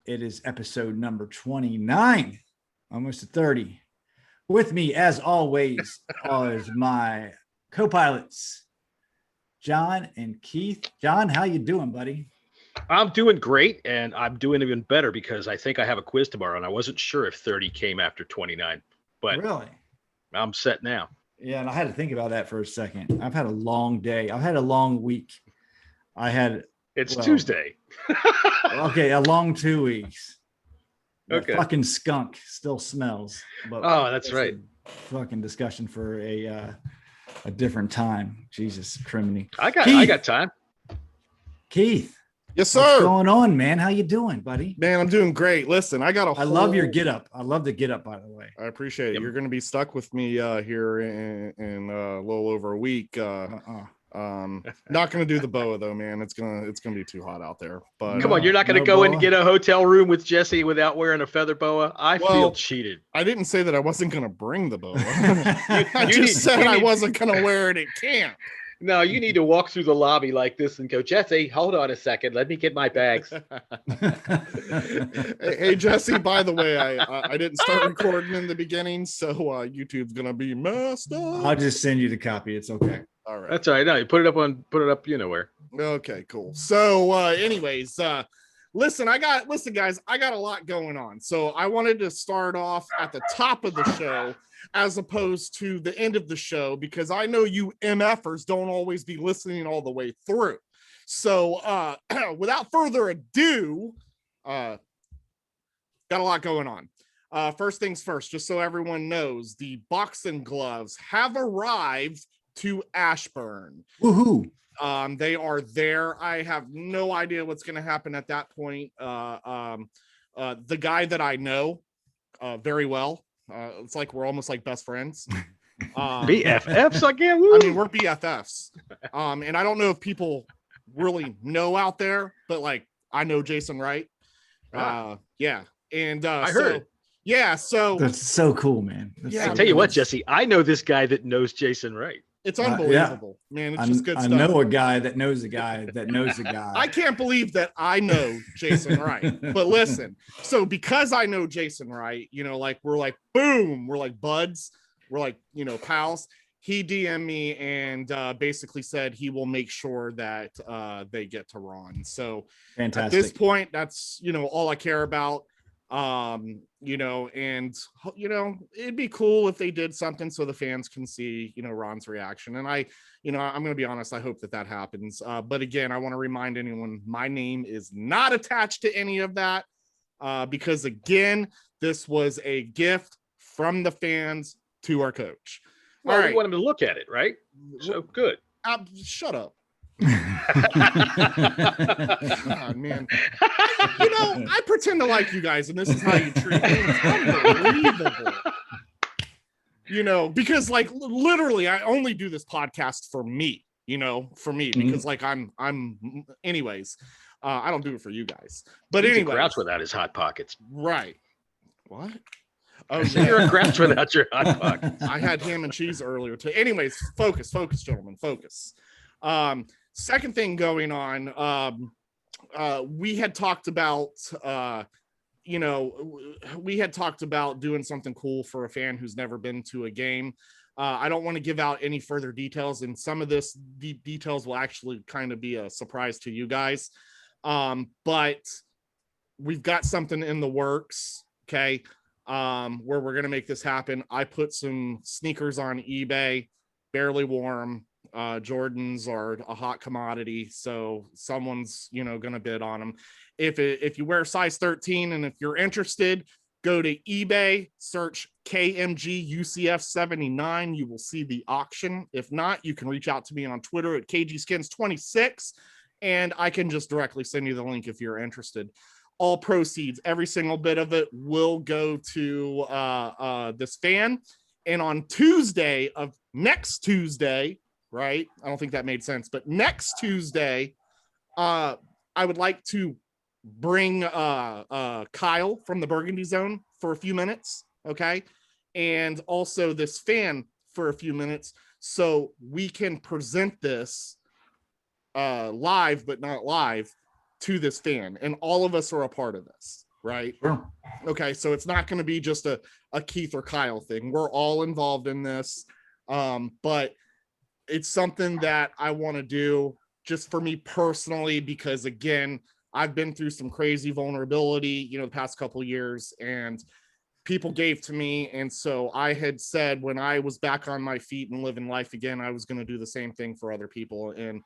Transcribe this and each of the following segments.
It is episode number 29, almost to 30. With me, as always, is my co-pilots, John and Keith. John, how you doing, buddy? I'm doing great, and I'm doing even better because I think I have a quiz tomorrow, and I wasn't sure if 30 came after 29, but Really? I'm set now. Yeah, and I had to think about that for a second. I've had a long day. I've had a long week. It's Tuesday. Okay, a long 2 weeks. That Okay. fucking skunk still smells. But Oh, that's right. Fucking discussion for a different time. Jesus, criminy. I got time. Keith. Yes, sir. What's going on, man? How you doing, buddy? Man, I'm doing great. Listen, I love your get up. I love the get up, by the way. I appreciate it. Yep. You're going to be stuck with me here in a little over a week. Not going to do the boa though, man. It's gonna be too hot out there. But Come on, you're not going to go in and get a hotel room with Jesse without wearing a feather boa? I feel cheated. I didn't say that I wasn't going to bring the boa. I just said I wasn't going to wear it at camp. No, you need to walk through the lobby like this and go, Jesse, hold on a second. Let me get my bags. Hey, Jesse, by the way, I didn't start recording in the beginning, so YouTube's going to be messed up. I'll just send you the copy. It's okay. All right. That's all right. No, you put it up, you know where. Okay, cool. So anyways, listen, guys, I got a lot going on. So I wanted to start off at the top of the show as opposed to the end of the show, because I know you MFers don't always be listening all the way through. So without further ado, got a lot going on. First things first, just so everyone knows, the boxing gloves have arrived to Ashburn. Woohoo! They are there. I have no idea what's going to happen at that point. The guy that I know very well, it's like we're almost like best friends. BFFs again? I mean, we're BFFs. And I don't know if people really know out there, but like I know Jason Wright. Yeah. And I heard. Yeah, so that's so cool, man. I tell you what, Jesse, I know this guy that knows Jason Wright. It's unbelievable, man. It's just good stuff. I know a guy that knows a guy that knows a guy. I can't believe that I know Jason Wright. But listen, so because I know Jason Wright, like we're like, boom, we're like buds. We're like, pals. He DM'd me and basically said he will make sure that they get to Ron. So fantastic. At this point, that's, all I care about. And it'd be cool if they did something so the fans can see Ron's reaction, and I'm gonna be honest, I hope that happens, but again, I want to remind anyone my name is not attached to any of that, because again, this was a gift from the fans to our coach. Well, we want him to look at it, right? So good. Shut up. God, man. I pretend to like you guys, and this is how you treat me. It's unbelievable. Because like literally, I only do this podcast for me. Because like I'm. Anyways, I don't do it for you guys. But anyway, Grouch without his hot pockets. Right. What? Oh, you're a Grouch without your hot pockets. I had ham and cheese earlier too. Anyways, focus, gentlemen, focus. Second thing going on, we had talked about, doing something cool for a fan who's never been to a game. I don't want to give out any further details, and some of this details will actually kind of be a surprise to you guys. But we've got something in the works, okay, where we're going to make this happen. I put some sneakers on eBay, barely warm. Jordans are a hot commodity, so someone's gonna bid on them. If you wear size 13 and if you're interested, go to eBay, search KMG UCF 79. You will see the auction. If not, you can reach out to me on Twitter at KGskins26, and I can just directly send you the link if you're interested. All proceeds, every single bit of it, will go to this fan. And on Tuesday of next Tuesday, right? I don't think that made sense, but next Tuesday, I would like to bring Kyle from the Burgundy Zone for a few minutes, okay? And also this fan for a few minutes, so we can present this live, but not live, to this fan. And all of us are a part of this, right? Sure. Okay, so it's not going to be just a Keith or Kyle thing. We're all involved in this, but it's something that I want to do just for me personally, because again, I've been through some crazy vulnerability, the past couple of years, and people gave to me. And so I had said when I was back on my feet and living life again, I was going to do the same thing for other people. And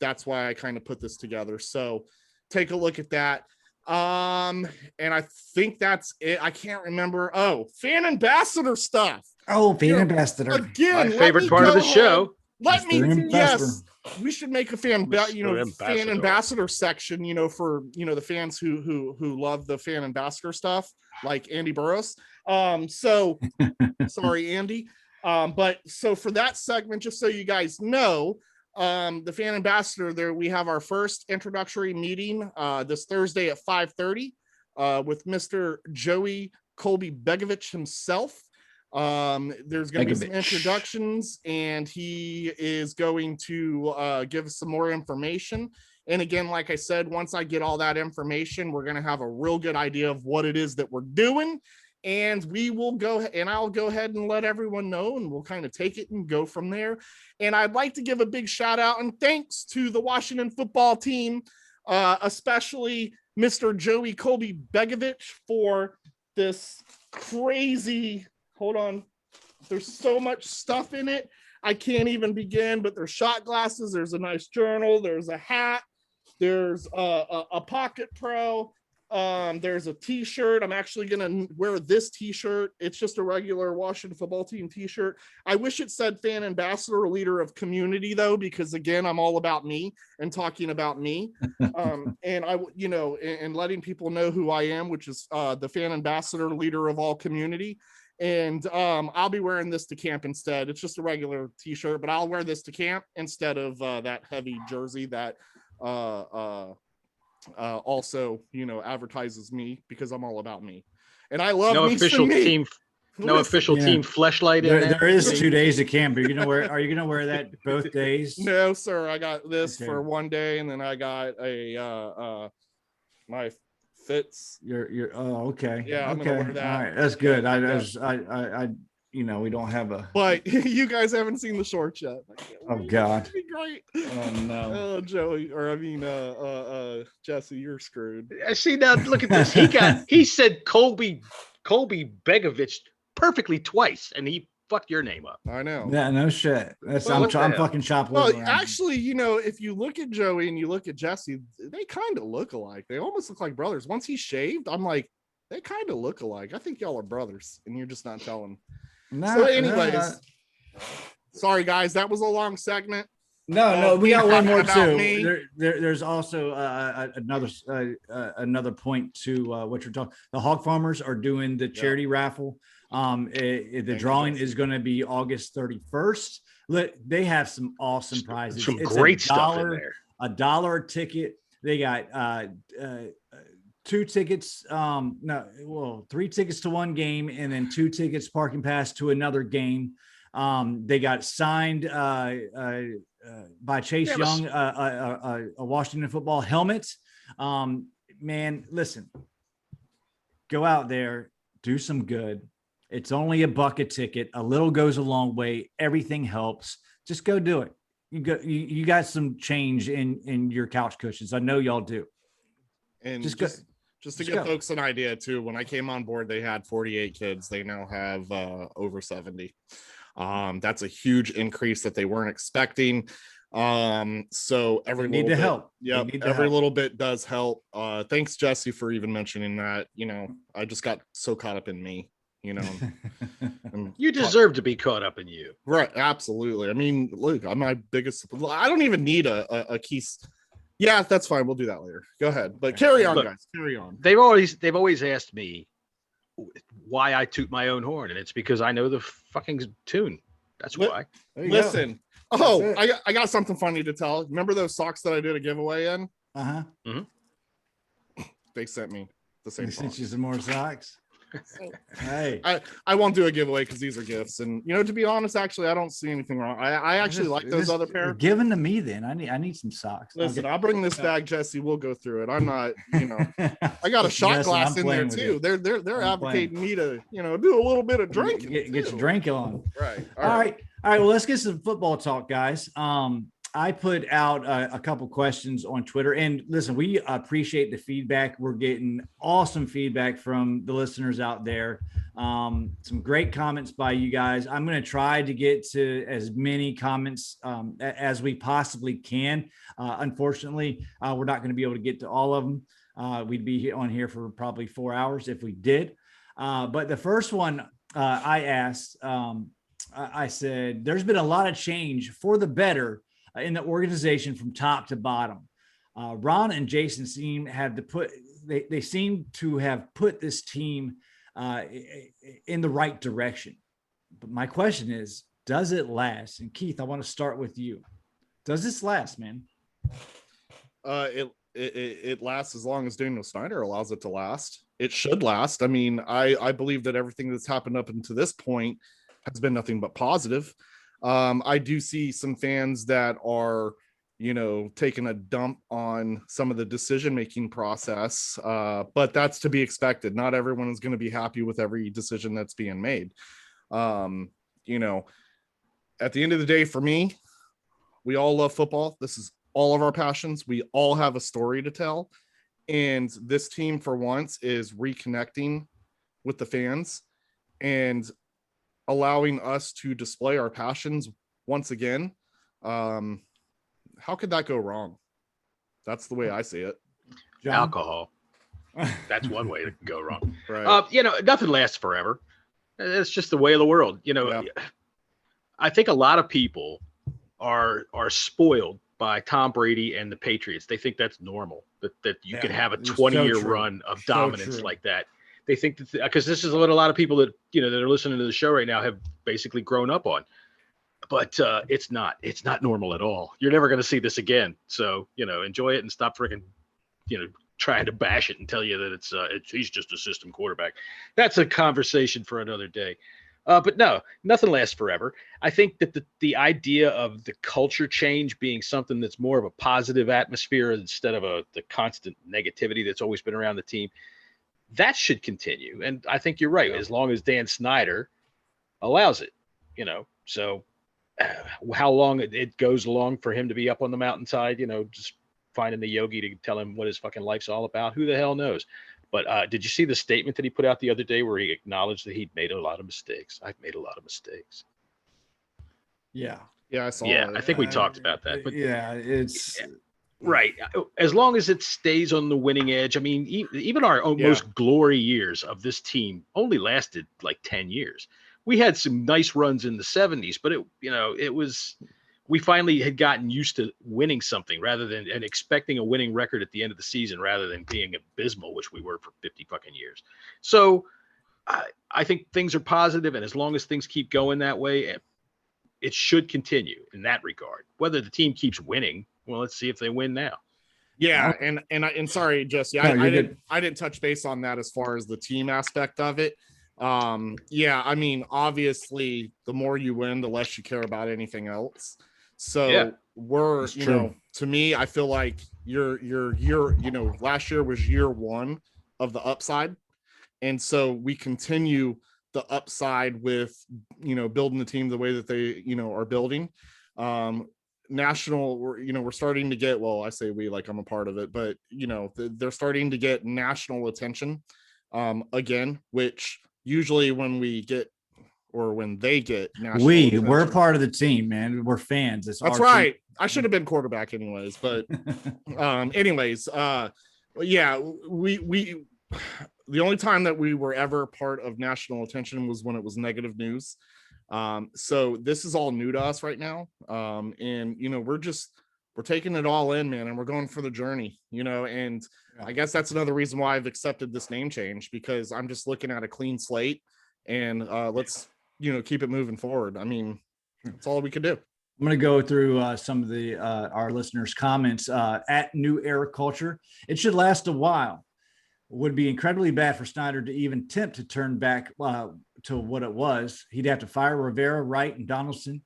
that's why I kind of put this together. So take a look at that. And I think that's it. I can't remember. Oh, fan ambassador stuff. Oh, fan ambassador. Again, My favorite part of the show. Let me, Mr. Ambassador. yes, we should make a fan ambassador section, for the fans who love the fan ambassador stuff, like Andy Burroughs. So sorry, Andy. But so for that segment, just so you guys know, the fan ambassador there, we have our first introductory meeting this Thursday at 5:30 with Mr. Joey Colby Begovich himself. There's going to be some introductions, and he is going to give us some more information. And again, like I said, once I get all that information, we're going to have a real good idea of what it is that we're doing, and we will go, and I'll go ahead and let everyone know, and we'll kind of take it and go from there. And I'd like to give a big shout out and thanks to the Washington football team, especially Mr. Joey Colby Begovich, for this crazy, hold on, there's so much stuff in it, I can't even begin. But there's shot glasses, there's a nice journal, there's a hat, there's a Pocket Pro, there's a t-shirt. I'm actually gonna wear this t-shirt. It's just a regular Washington football team t-shirt. I wish it said fan ambassador, leader of community, though, because again, I'm all about me and talking about me. And I, and letting people know who I am, which is the fan ambassador, leader of all community. And I'll be wearing this to camp instead. It's just a regular t-shirt, but I'll wear this to camp instead of that heavy jersey that also, advertises me, because I'm all about me. And I love no me official me. team. No official team fleshlight in There is 2 days of camp. Are you gonna wear that both days? No, sir. I got this for Okay. one day, and then I got a my fits. You're oh, okay. Yeah, I'm okay. gonna wear that. All right, that's good. Yeah. I we don't have a. But you guys haven't seen the shorts yet. Oh God. That'd be great. Oh no. Oh, Joey, or I mean, Jesse, you're screwed. See, now look at this. He said Colby Begovich perfectly twice, and he fucked your name up. I know. Yeah, no shit. That's Well, I'm fucking shoplifting. Well, actually, if you look at Joey and you look at Jesse, they kind of look alike. They almost look like brothers. Once he shaved, I'm like, they kind of look alike. I think y'all are brothers, and you're just not telling. So anyways, sorry guys, that was a long segment. No, we got one more about too. me. There's also another point to what you're talking. The hog farmers are doing the charity raffle. The drawing is going to be August 31st. They have some awesome prizes. Some It's great stuff in there. $1 a ticket. They got 2 tickets, 3 tickets to one game, and then 2 tickets parking pass to another game. They got signed by Chase Young, a Washington football helmet. Man, listen, go out there, do some good. It's only $1 a ticket. A little goes a long way. Everything helps. Just go do it. You got some change in your couch cushions. I know y'all do. And just to give folks an idea too, when I came on board, they had 48 kids. They now have over 70. That's a huge increase that they weren't expecting. So every need to help. Yeah, every little bit does help. Thanks, Jesse, for even mentioning that. I just got so caught up in me. You deserve to be caught up in you. Right, absolutely. I mean, look, I'm my biggest. I don't even need a key. Yeah, that's fine. We'll do that later. Go ahead, but carry on, guys. Carry on. They've always asked me why I toot my own horn, and it's because I know the fucking tune. That's why. Listen. Oh, I got something funny to tell. Remember those socks that I did a giveaway in? Uh-huh. Mm-hmm. They sent me the same. They sent you some more socks. Hey, I won't do a giveaway because these are gifts, and to be honest, actually, I don't see anything wrong. I actually like those other pair. Give them to me then. I need some socks. Listen, I'll bring this back, Jesse. We'll go through it. I'm not, I got a shot Listen, glass I'm in there playing with too. you. They're I'm advocating me to, do a little bit of drinking. Get your drink on. Right. All right. Well, let's get some football talk, guys. I put out a couple questions on Twitter, and listen, we appreciate the feedback. We're getting awesome feedback from the listeners out there. Some great comments by you guys. I'm going to try to get to as many comments as we possibly can. Unfortunately, we're not going to be able to get to all of them. We'd be on here for probably 4 hours if we did. But the first one I asked, I said, there's been a lot of change for the better in the organization from top to bottom. Ron and Jason seem to have put this team in the right direction. But my question is, does it last? And Keith, I want to start with you. Does this last, man? It lasts as long as Daniel Snyder allows it to last. It should last. I mean, I believe that everything that's happened up until this point has been nothing but positive. I do see some fans that are, taking a dump on some of the decision-making process, but that's to be expected. Not everyone is going to be happy with every decision that's being made. At the end of the day, for me, we all love football. This is all of our passions. We all have a story to tell. And this team, for once, is reconnecting with the fans and allowing us to display our passions once again. How could that go wrong? That's the way I see it. John? Alcohol. That's one way to go wrong. Right. Nothing lasts forever. It's just the way of the world. Yeah. I think a lot of people are spoiled by Tom Brady and the Patriots. They think that's normal, that you can have a 20-year run of dominance like that. They think that because this is what a lot of people that that are listening to the show right now have basically grown up on. But it's not normal at all. You're never going to see this again. So enjoy it and stop freaking trying to bash it and tell you that he's just a system quarterback. That's a conversation for another day. But no, nothing lasts forever. I think that the idea of the culture change being something that's more of a positive atmosphere instead of the constant negativity that's always been around the team, that should continue. And I think you're right, as long as Dan Snyder allows it, so how long it goes along for him to be up on the mountainside, just finding the yogi to tell him what his fucking life's all about. Who the hell knows? But did you see the statement that he put out the other day where he acknowledged that he'd made a lot of mistakes? I've made a lot of mistakes. Yeah. Yeah, I saw it. I think we talked about that. But it's right. As long as it stays on the winning edge. I mean, even our most glory years of this team only lasted like 10 years. We had some nice runs in the 70s, but we finally had gotten used to winning something and expecting a winning record at the end of the season rather than being abysmal, which we were for 50 fucking years. So I think things are positive, and as long as things keep going that way, it should continue in that regard. Whether the team keeps winning, well, let's see if they win now. Yeah, and sorry, Jesse, I didn't touch base on that as far as the team aspect of it. I mean, obviously, the more you win, the less you care about anything else. So we're, to me, I feel like your last year was year one of the upside. And so we continue the upside with, building the team the way that they, are building. National, we're starting to get, well, I say we, like I'm a part of it, but, they're starting to get national attention again, which usually when they get national we're part of the team, man. We're fans. That's right. Team. I should have been quarterback anyways, but we the only time that we were ever part of national attention was when it was negative news. So this is all new to us right now. And we're taking it all in, man, and we're going for the journey, and I guess that's another reason why I've accepted this name change, because I'm just looking at a clean slate, and let's keep it moving forward. I mean, that's all we could do. I'm going to go through some of our listeners' comments at New Era Culture. It should last a while. would be incredibly bad for Snyder to even attempt to turn back to what it was. He'd have to fire Rivera, Wright, and Donaldson.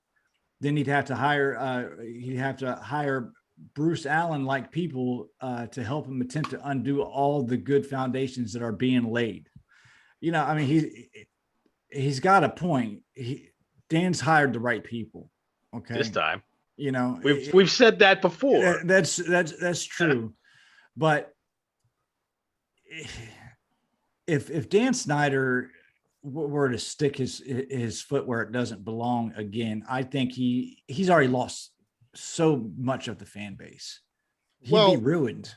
Then he'd have to hire Bruce Allen like people to help him attempt to undo all the good foundations that are being laid. I mean, he's got a point. Dan's hired the right people. Okay, this time, we've said that before. That's true, but if Dan Snyder were to stick his foot where it doesn't belong again, I think he's already lost so much of the fan base. He'd be ruined.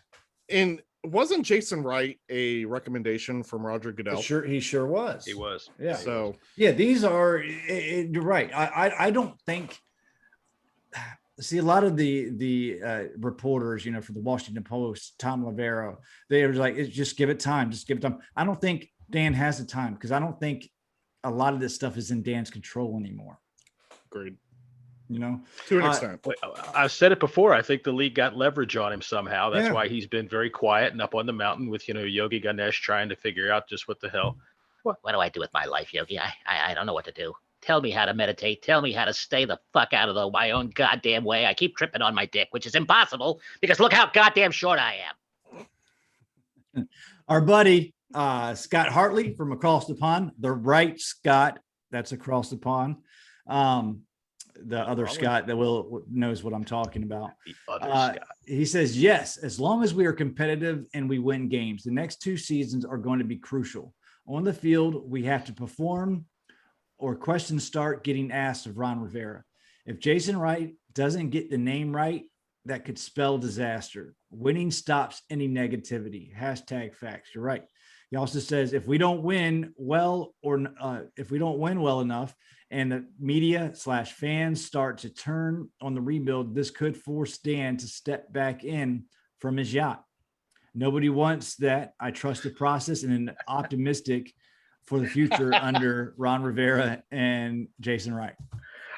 And wasn't Jason Wright a recommendation from Roger Goodell? He sure was. He was. Yeah. So these are. You're right. I don't think. See, a lot of the reporters, for the Washington Post, Tom Lavero, they were like, just give it time. Just give it time. I don't think Dan has the time because I don't think a lot of this stuff is in Dan's control anymore. Agreed. To an extent. I've said it before. I think the league got leverage on him somehow. That's why he's been very quiet and up on the mountain with, Yogi Ganesh trying to figure out just what the hell. What do I do with my life, Yogi? I don't know what to do. Tell me how to meditate. Tell me how to stay the fuck out of my own goddamn way. I keep tripping on my dick, which is impossible because look how goddamn short I am. Our buddy, Scott Hartley from across the pond, the right Scott, that's across the pond. The other Scott that knows what I'm talking about. The other Scott. He says, yes, as long as we are competitive and we win games, the next 2 seasons are going to be crucial. On the field, we have to perform or questions start getting asked of Ron Rivera. If Jason Wright doesn't get the name right, that could spell disaster. Winning stops any negativity. #facts. You're right. He also says, if we don't win well enough and the media / fans start to turn on the rebuild, this could force Dan to step back in from his yacht. Nobody wants that. I trust the process and am optimistic for the future under Ron Rivera and Jason Wright.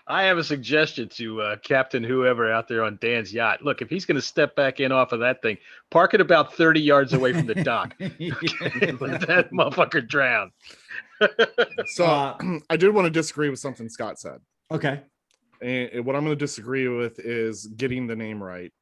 I have a suggestion to Captain whoever out there on Dan's yacht. Look, if he's going to step back in off of that thing, park it about 30 yards away from the dock. Let that motherfucker drown. So I did want to disagree with something Scott said. Okay. And what I'm going to disagree with is getting the name right.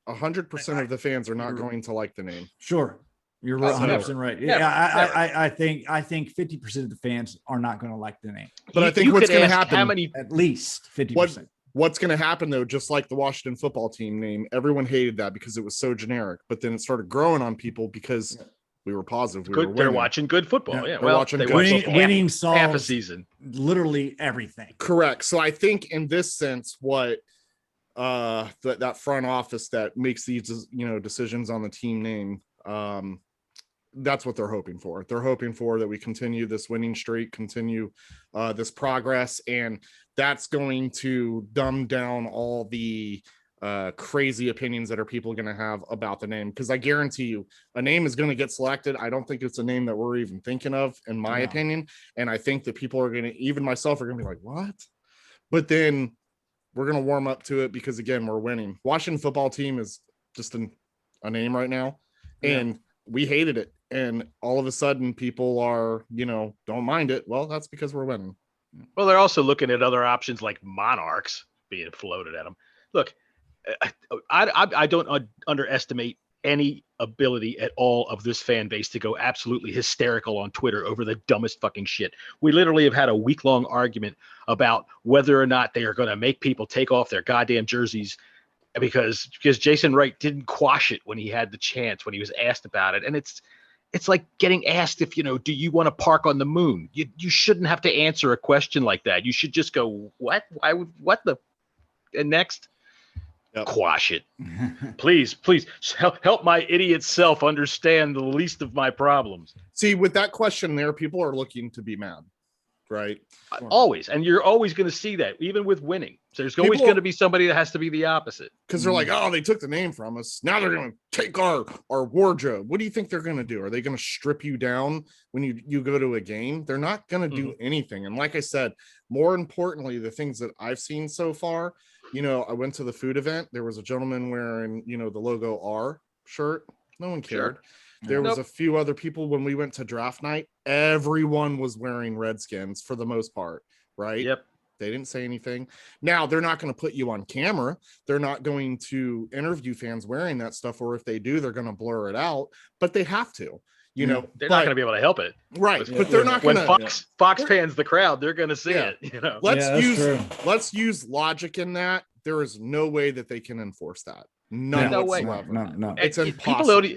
100% of the fans are not going to like the name. Sure. You're 100% right. Yeah, I think 50% of the fans are not going to like the name. But I think what's going to happen, at least 50%. What's going to happen though, just like the Washington football team name, everyone hated that because it was so generic. But then it started growing on people because we were positive. They're watching good football. Yeah, winning solves half a season, literally everything. Correct. So I think in this sense, what that front office that makes these decisions on the team name, that's what they're hoping for. They're hoping for that we continue this winning streak, continue this progress, and that's going to dumb down all the crazy opinions that people are going to have about the name. Because I guarantee you, a name is going to get selected. I don't think it's a name that we're even thinking of, in my opinion. And I think that people are going to, even myself, are going to be like, what? But then we're going to warm up to it because, again, we're winning. Washington football team is just a name right now. And we hated it. And all of a sudden people are, don't mind it. Well, that's because we're winning. Well, they're also looking at other options like Monarchs being floated at them. Look, I don't underestimate any ability at all of this fan base to go absolutely hysterical on Twitter over the dumbest fucking shit. We literally have had a week-long argument about whether or not they are going to make people take off their goddamn jerseys because Jason Wright didn't quash it when he had the chance, when he was asked about it. And it's like getting asked if, do you want to park on the moon? You shouldn't have to answer a question like that. You should just go, what? And next, quash it. Please help my idiot self understand the least of my problems. See, with that question there, people are looking to be mad, right? Always. And you're always going to see that, even with winning. So there's always going to be somebody that has to be the opposite. Because they're like, oh, they took the name from us. Now they're going to take our wardrobe. What do you think they're going to do? Are they going to strip you down when you go to a game? They're not going to do anything. And like I said, more importantly, the things that I've seen so far, I went to the food event. There was a gentleman wearing, the logo R shirt. No one cared. Sure. There was a few other people when we went to draft night. Everyone was wearing Redskins for the most part, right? Yep. They didn't say anything. Now, they're not going to put you on camera. They're not going to interview fans wearing that stuff, or if they do, they're going to blur it out, but they have to. You know, they're not going to be able to help it, right? But they're not going to. When Fox pans the crowd, they're going to see it. You know, let's use logic in that. There is no way that they can enforce that. No way. No. It's impossible.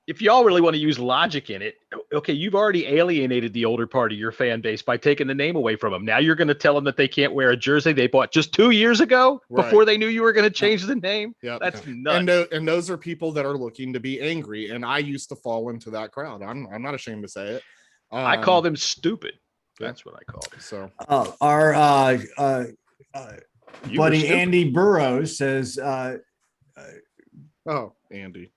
If y'all really want to use logic in it, okay, you've already alienated the older part of your fan base by taking the name away from them. Now you're going to tell them that they can't wear a jersey they bought just 2 years ago before they knew you were going to change the name. Yeah, that's nuts. And those are people that are looking to be angry, and I used to fall into that crowd. I'm not ashamed to say it. I call them stupid. That's what I call them. So our buddy Andy Burrows says, Andy.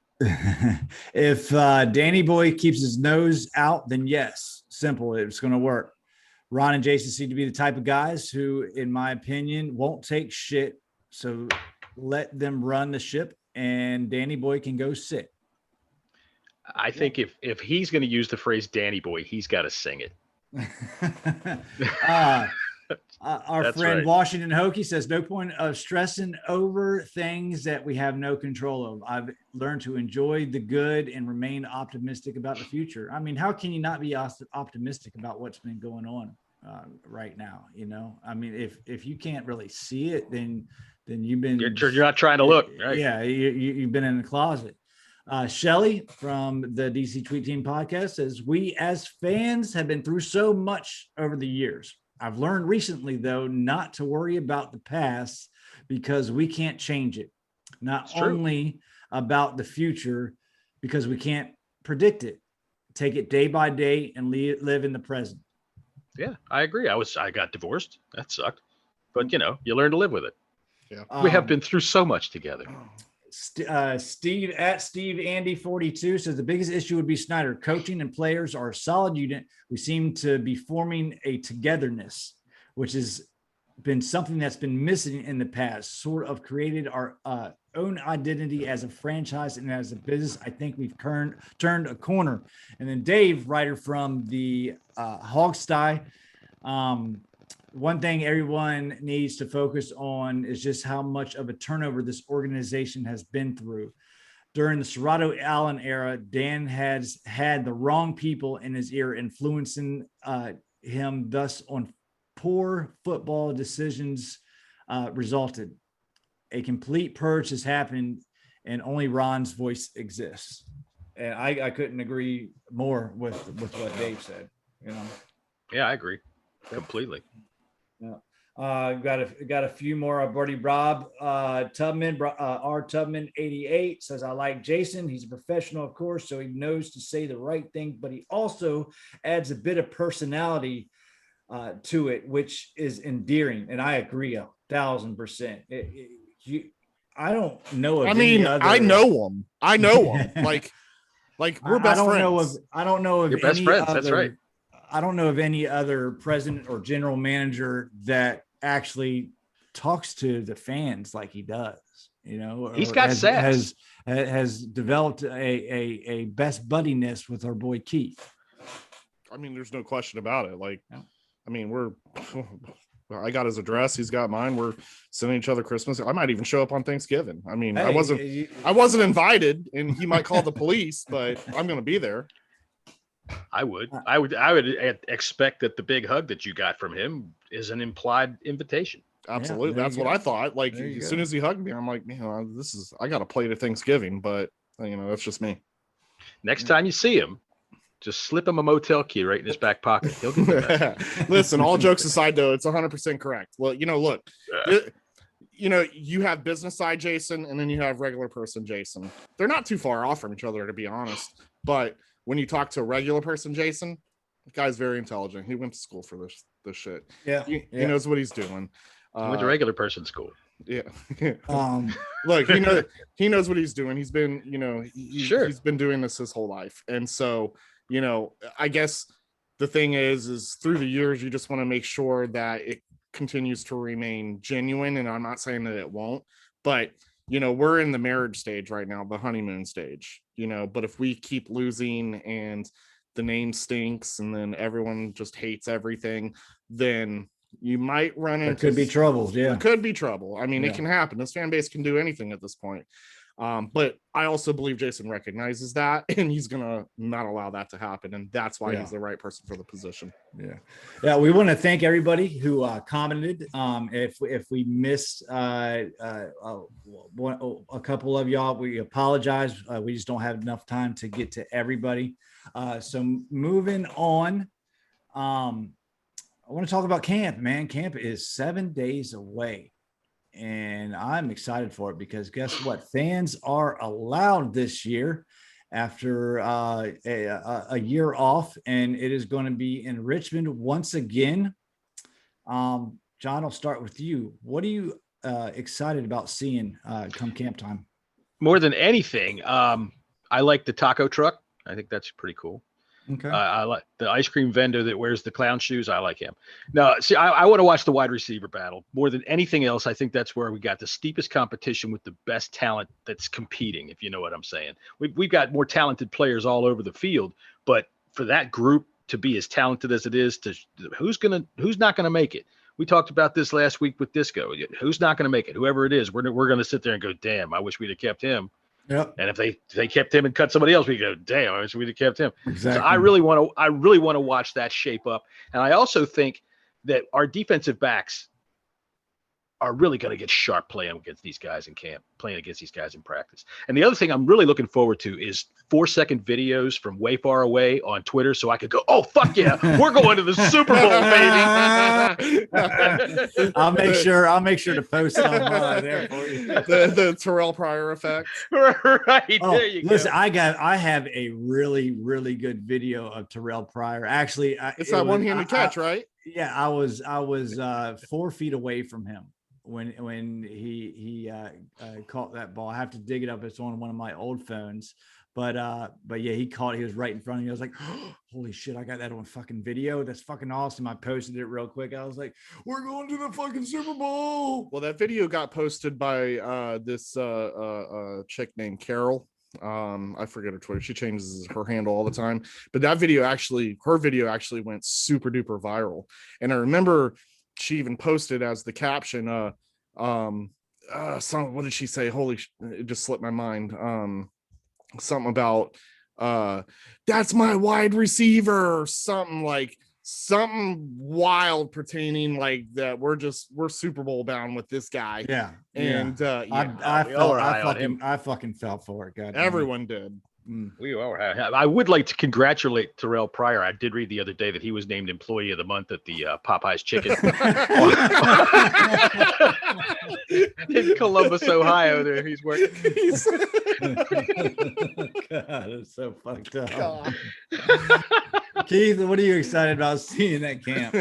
If Danny Boy keeps his nose out, then yes, simple. It's going to work. Ron and Jason seem to be the type of guys who, in my opinion, won't take shit. So let them run the ship, and Danny Boy can go sit. I think if he's going to use the phrase Danny Boy, he's got to sing it. Our That's friend right. Washington Hokie says, no point of stressing over things that we have no control of. I've learned to enjoy the good and remain optimistic about the future. I mean, how can you not be optimistic about what's been going on right now? You know, I mean, if you can't really see it, then you've been, you're not trying to look, right? Yeah. You've been in the closet. Shelly from the DC Tweet Team podcast says, we as fans have been through so much over the years. I've learned recently, though, not to worry about the past because we can't change it. Not only about the future because we can't predict it. Take it day by day and live in the present. Yeah, I agree. I got divorced. That sucked. But, you learn to live with it. Yeah. We have been through so much together. Steve at Steve Andy 42 says the biggest issue would be Snyder. Coaching and players are a solid unit. We seem to be forming a togetherness, which has been something that's been missing in the past. Sort of created our own identity as a franchise and as a business. I think we've turned a corner. And then Dave, writer from the Hogsty, one thing everyone needs to focus on is just how much of a turnover this organization has been through. During the Serrato Allen era, Dan has had the wrong people in his ear influencing him, thus on poor football decisions resulted. A complete purge has happened and only Ron's voice exists. And I couldn't agree more with what Dave said, Yeah, I agree completely. Yeah. Got a few more. Our buddy Rob Tubman, R Tubman 88 says, I like Jason. He's a professional, of course, so he knows to say the right thing, but he also adds a bit of personality to it, which is endearing. And I agree 1,000%. I don't know. I know him. Like we're best friends. I don't know of You're best friends. That's right. I don't know of any other president or general manager that actually talks to the fans like he does. He's got sass. Has developed a best buddiness with our boy Keith. I mean, there's no question about it. I mean, I got his address. He's got mine. We're sending each other Christmas. I might even show up on Thanksgiving. I mean, I wasn't invited, and he might call the police, but I'm going to be there. I would expect that the big hug that you got from him is an implied invitation. Absolutely. That's what I thought. As soon as he hugged me, I'm like, I got a plate of Thanksgiving, but that's just me. Next time you see him, just slip him a motel key right in his back pocket. He'll get the Listen, all jokes aside, though, it's 100% correct. Well, look, you have business side Jason, and then you have regular person Jason. They're not too far off from each other, to be honest. But when you talk to a regular person Jason, the guy's very intelligent. He went to school for this shit. Yeah, he knows what he's doing. Went to regular person school. Yeah. Look, he knows what he's doing. He's been, he's been doing this his whole life. And so, I guess the thing is through the years, you just want to make sure that it continues to remain genuine. And I'm not saying that it won't, but we're in the marriage stage right now, the honeymoon stage, but if we keep losing and the name stinks and then everyone just hates everything, then you might run into. There could be trouble. Yeah. There could be trouble. I mean, it can happen. This fan base can do anything at this point. But I also believe Jason recognizes that, and he's gonna not allow that to happen, and that's why he's the right person for the position. Yeah. We want to thank everybody who commented. If we missed a couple of y'all, we apologize. We just don't have enough time to get to everybody. So moving on, I want to talk about camp, man. Camp is 7 days away. And I'm excited for it because guess what? Fans are allowed this year after a year off, and it is going to be in Richmond once again. John, I'll start with you. What are you excited about seeing come camp time? More than anything, I like the taco truck. I think that's pretty cool. Okay. I like the ice cream vendor that wears the clown shoes. I like him. No, see, I want to watch the wide receiver battle more than anything else. I think that's where we got the steepest competition with the best talent that's competing, if you know what I'm saying. We've got more talented players all over the field, but for that group to be as talented as it is, who's not gonna make it? We talked about this last week with Disco. Who's not gonna make it? Whoever it is, we're gonna sit there and go, damn, I wish we'd have kept him. Yep. And if they kept him and cut somebody else, we go, damn, I wish we'd have kept him. Exactly. So I really want to watch that shape up. And I also think that our defensive backs are really going to get sharp playing against these guys in camp, playing against these guys in practice. And the other thing I'm really looking forward to is 4-second videos from way far away on Twitter, so I could go, oh, fuck yeah, we're going to the Super Bowl, baby. I'll make sure to post it online there for you. The Terrell Pryor effect. Right. Oh, there you go. Listen, I have a really, really good video of Terrell Pryor. Actually, it's that one-handed catch, right? Yeah, I was 4 feet away from him when he caught that ball. I have to dig it up. It's on one of my old phones, but yeah, he caught it. He was right in front of me. I was like, oh, holy shit, I got that on fucking video. That's fucking awesome. I posted it real quick. I was like, we're going to the fucking Super Bowl. Well, that video got posted by this chick named Carol. I forget her Twitter. She changes her handle all the time, but her video actually went super duper viral. And I remember she even posted as the caption, what did she say? It just slipped my mind. Something about, that's my wide receiver, something wild pertaining like that. We're Super Bowl bound with this guy. Yeah. And I fucking felt for it. God, everyone did. We are. I would like to congratulate Terrell Pryor. I did read the other day that he was named Employee of the Month at the Popeyes Chicken in Columbus, Ohio. There, he's working. God, it's so fucked up. Keith, what are you excited about seeing at camp?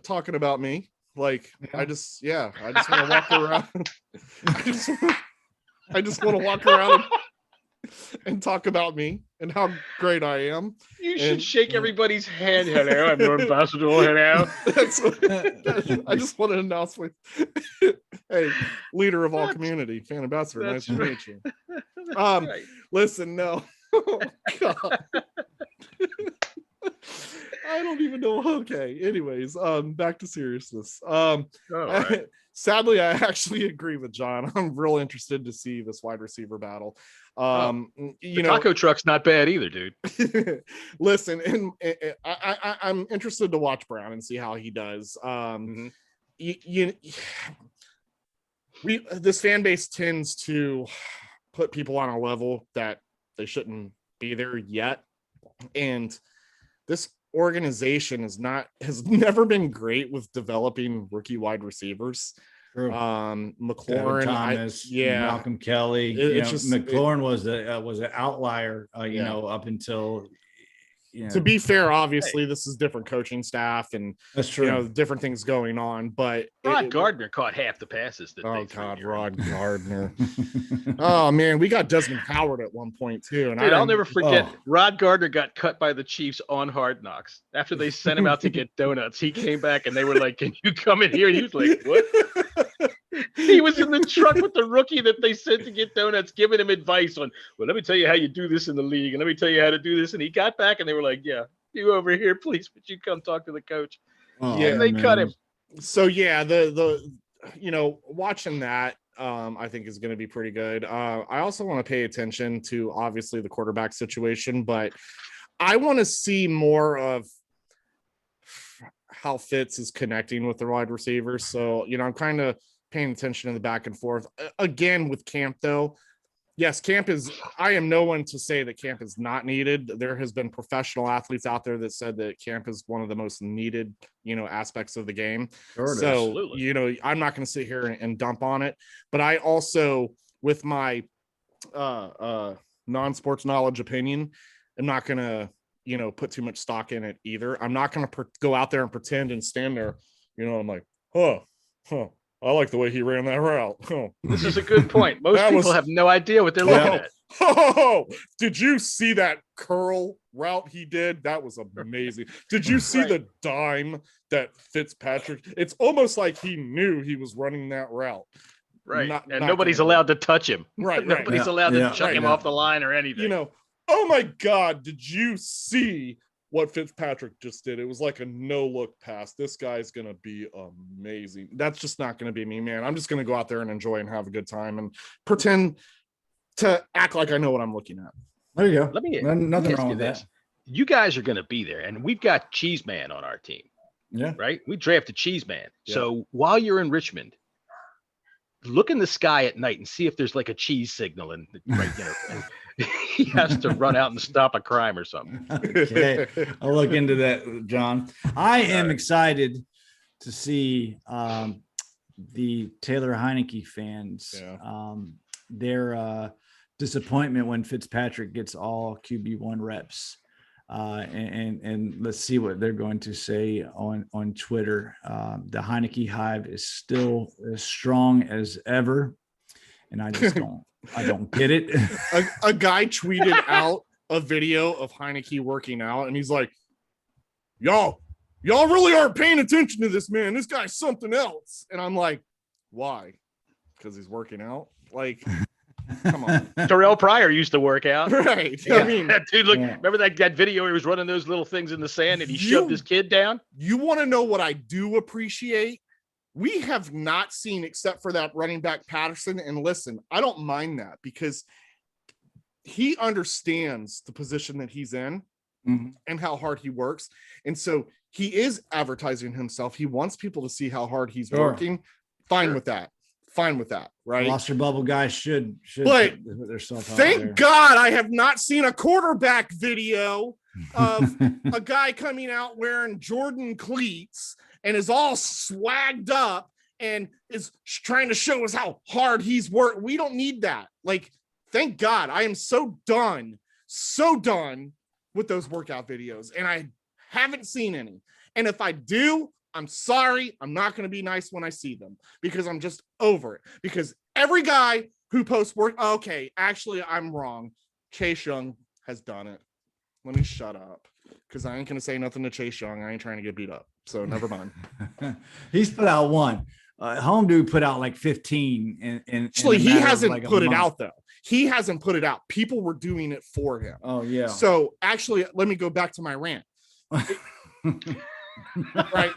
Talking about me. Like, I just want to walk around. I just want to walk around and talk about me and how great I am. You should shake everybody's hand. Hello, I'm your ambassador. Hello. I just want to announce hey, leader of all community, fan ambassador. Nice to meet you. Right. Listen, no. Oh, God. I don't even know. Okay. Anyways, back to seriousness. Right. Sadly, I actually agree with John. I'm real interested to see this wide receiver battle. Taco truck's not bad either, dude. Listen, and I'm interested to watch Brown and see how he does. This fan base tends to put people on a level that they shouldn't be there yet, and this organization has never been great with developing rookie wide receivers. True. McLaurin, Thomas, Malcolm Kelly. McLaurin was an outlier. Up until. To be fair, obviously this is different coaching staff and that's true. Different things going on. But Rod Gardner caught half the passes. Rod Gardner. Oh man, we got Desmond Howard at one point too. And I'll never forget. Rod Gardner got cut by the Chiefs on Hard Knocks after they sent him out to get donuts. He came back and they were like, "Can you come in here?" And he was like, "What?" He was in the truck with the rookie that they sent to get donuts, giving him advice on, well, let me tell you how you do this in the league, and let me tell you how to do this. And he got back, and they were like, yeah, you over here, please, would you come talk to the coach? Yeah, and they cut him. So yeah, the watching that I think is going to be pretty good. I also want to pay attention to obviously the quarterback situation, but I want to see more of how Fitz is connecting with the wide receivers. So, I'm kind of paying attention to the back and forth. Again, with camp, though, yes, I am no one to say that camp is not needed. There has been professional athletes out there that said that camp is one of the most needed, aspects of the game. Sure, so, absolutely. I'm not going to sit here and dump on it, but I also, with my non-sports knowledge opinion, I'm not going to, put too much stock in it either. I'm not going to go out there and pretend and stand there, I'm like, I like the way he ran that route. This is a good point. Most people have no idea what they're looking at. Did you see that curl route he did? That was amazing. Did you see the dime that Fitzpatrick? It's almost like he knew he was running that route. Right. Not nobody's allowed to touch him. Right. Nobody's allowed to chuck him off the line or anything. Oh my God, did you see what Fitzpatrick just did? It was like a no-look pass. This guy's going to be amazing. That's just not going to be me, man. I'm just going to go out there and enjoy and have a good time and pretend to act like I know what I'm looking at. There you go. Let me nothing wrong with that. You guys are going to be there, and we've got Cheese Man on our team. Yeah. Right? We drafted Cheese Man. Yeah. So while you're in Richmond, look in the sky at night and see if there's like a cheese signal and he has to run out and stop a crime or something. Okay. I'll look into that, John. I am excited to see the Taylor Heineke fans, their disappointment when Fitzpatrick gets all QB1 reps. And let's see what they're going to say on Twitter. The Heineke hive is still as strong as ever, and I just don't get it. A guy tweeted out a video of Heineke working out, and he's like, y'all really aren't paying attention to this man. This guy's something else. And I'm like, why? Because he's working out? Like, come on. Terrell Pryor used to work out. Right. Yeah. I mean, that dude, remember that video where he was running those little things in the sand and he shoved his kid down? You want to know what I do appreciate? We have not seen, except for that running back Patterson. And listen, I don't mind that because he understands the position that he's in and how hard he works. And so he is advertising himself. He wants people to see how hard he's working. Fine with that. Right. Roster bubble guys should but put themselves out thank there. God I have not seen a quarterback video of a guy coming out wearing Jordan cleats and is all swagged up and is trying to show us how hard he's worked. We don't need that. Like, thank God. I am so done with those workout videos, and I haven't seen any. And if I do, I'm sorry. I'm not going to be nice when I see them because I'm just over it. Because every guy who posts work, okay, actually, I'm wrong. Chase Young has done it. Let me shut up because I ain't going to say nothing to Chase Young. I ain't trying to get beat up. So never mind. He's put out one. Home dude put out like 15. Actually, he hasn't put it out, though. He hasn't put it out. People were doing it for him. Oh, yeah. So actually, let me go back to my rant. Right.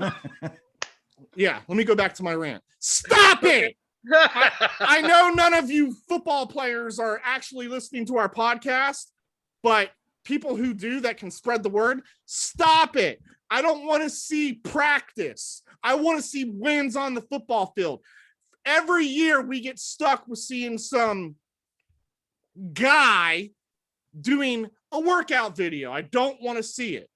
Yeah, let me go back to my rant. Stop it. I know none of you football players are actually listening to our podcast, but people who do that can spread the word. Stop it. I don't want to see practice. I want to see wins on the football field. Every year we get stuck with seeing some guy doing a workout video. I don't want to see it.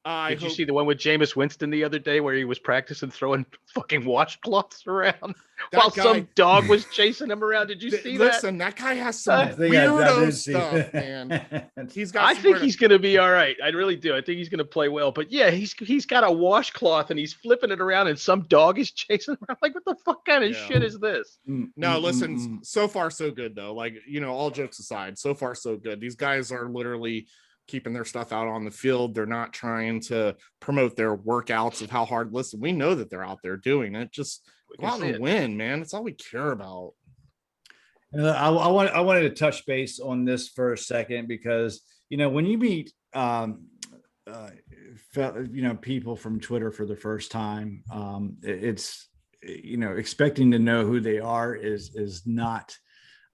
Did you see the one with Jameis Winston the other day where he was practicing throwing fucking washcloths around while some dog was chasing him around? Did you see that? Listen, that guy has some weirdo stuff, man. I think he's going to be all right. I really do. I think he's going to play well. But yeah, he's got a washcloth and he's flipping it around and some dog is chasing him around. Like, what the fuck kind of shit is this? No, listen, so far so good though. Like, all jokes aside, so far so good. These guys are literally keeping their stuff out on the field. They're not trying to promote their workouts of how hard. Listen, we know that they're out there doing it. Just Go out and win, man. That's all we care about. I wanted to touch base on this for a second because, when you meet, people from Twitter for the first time, it's, expecting to know who they are is not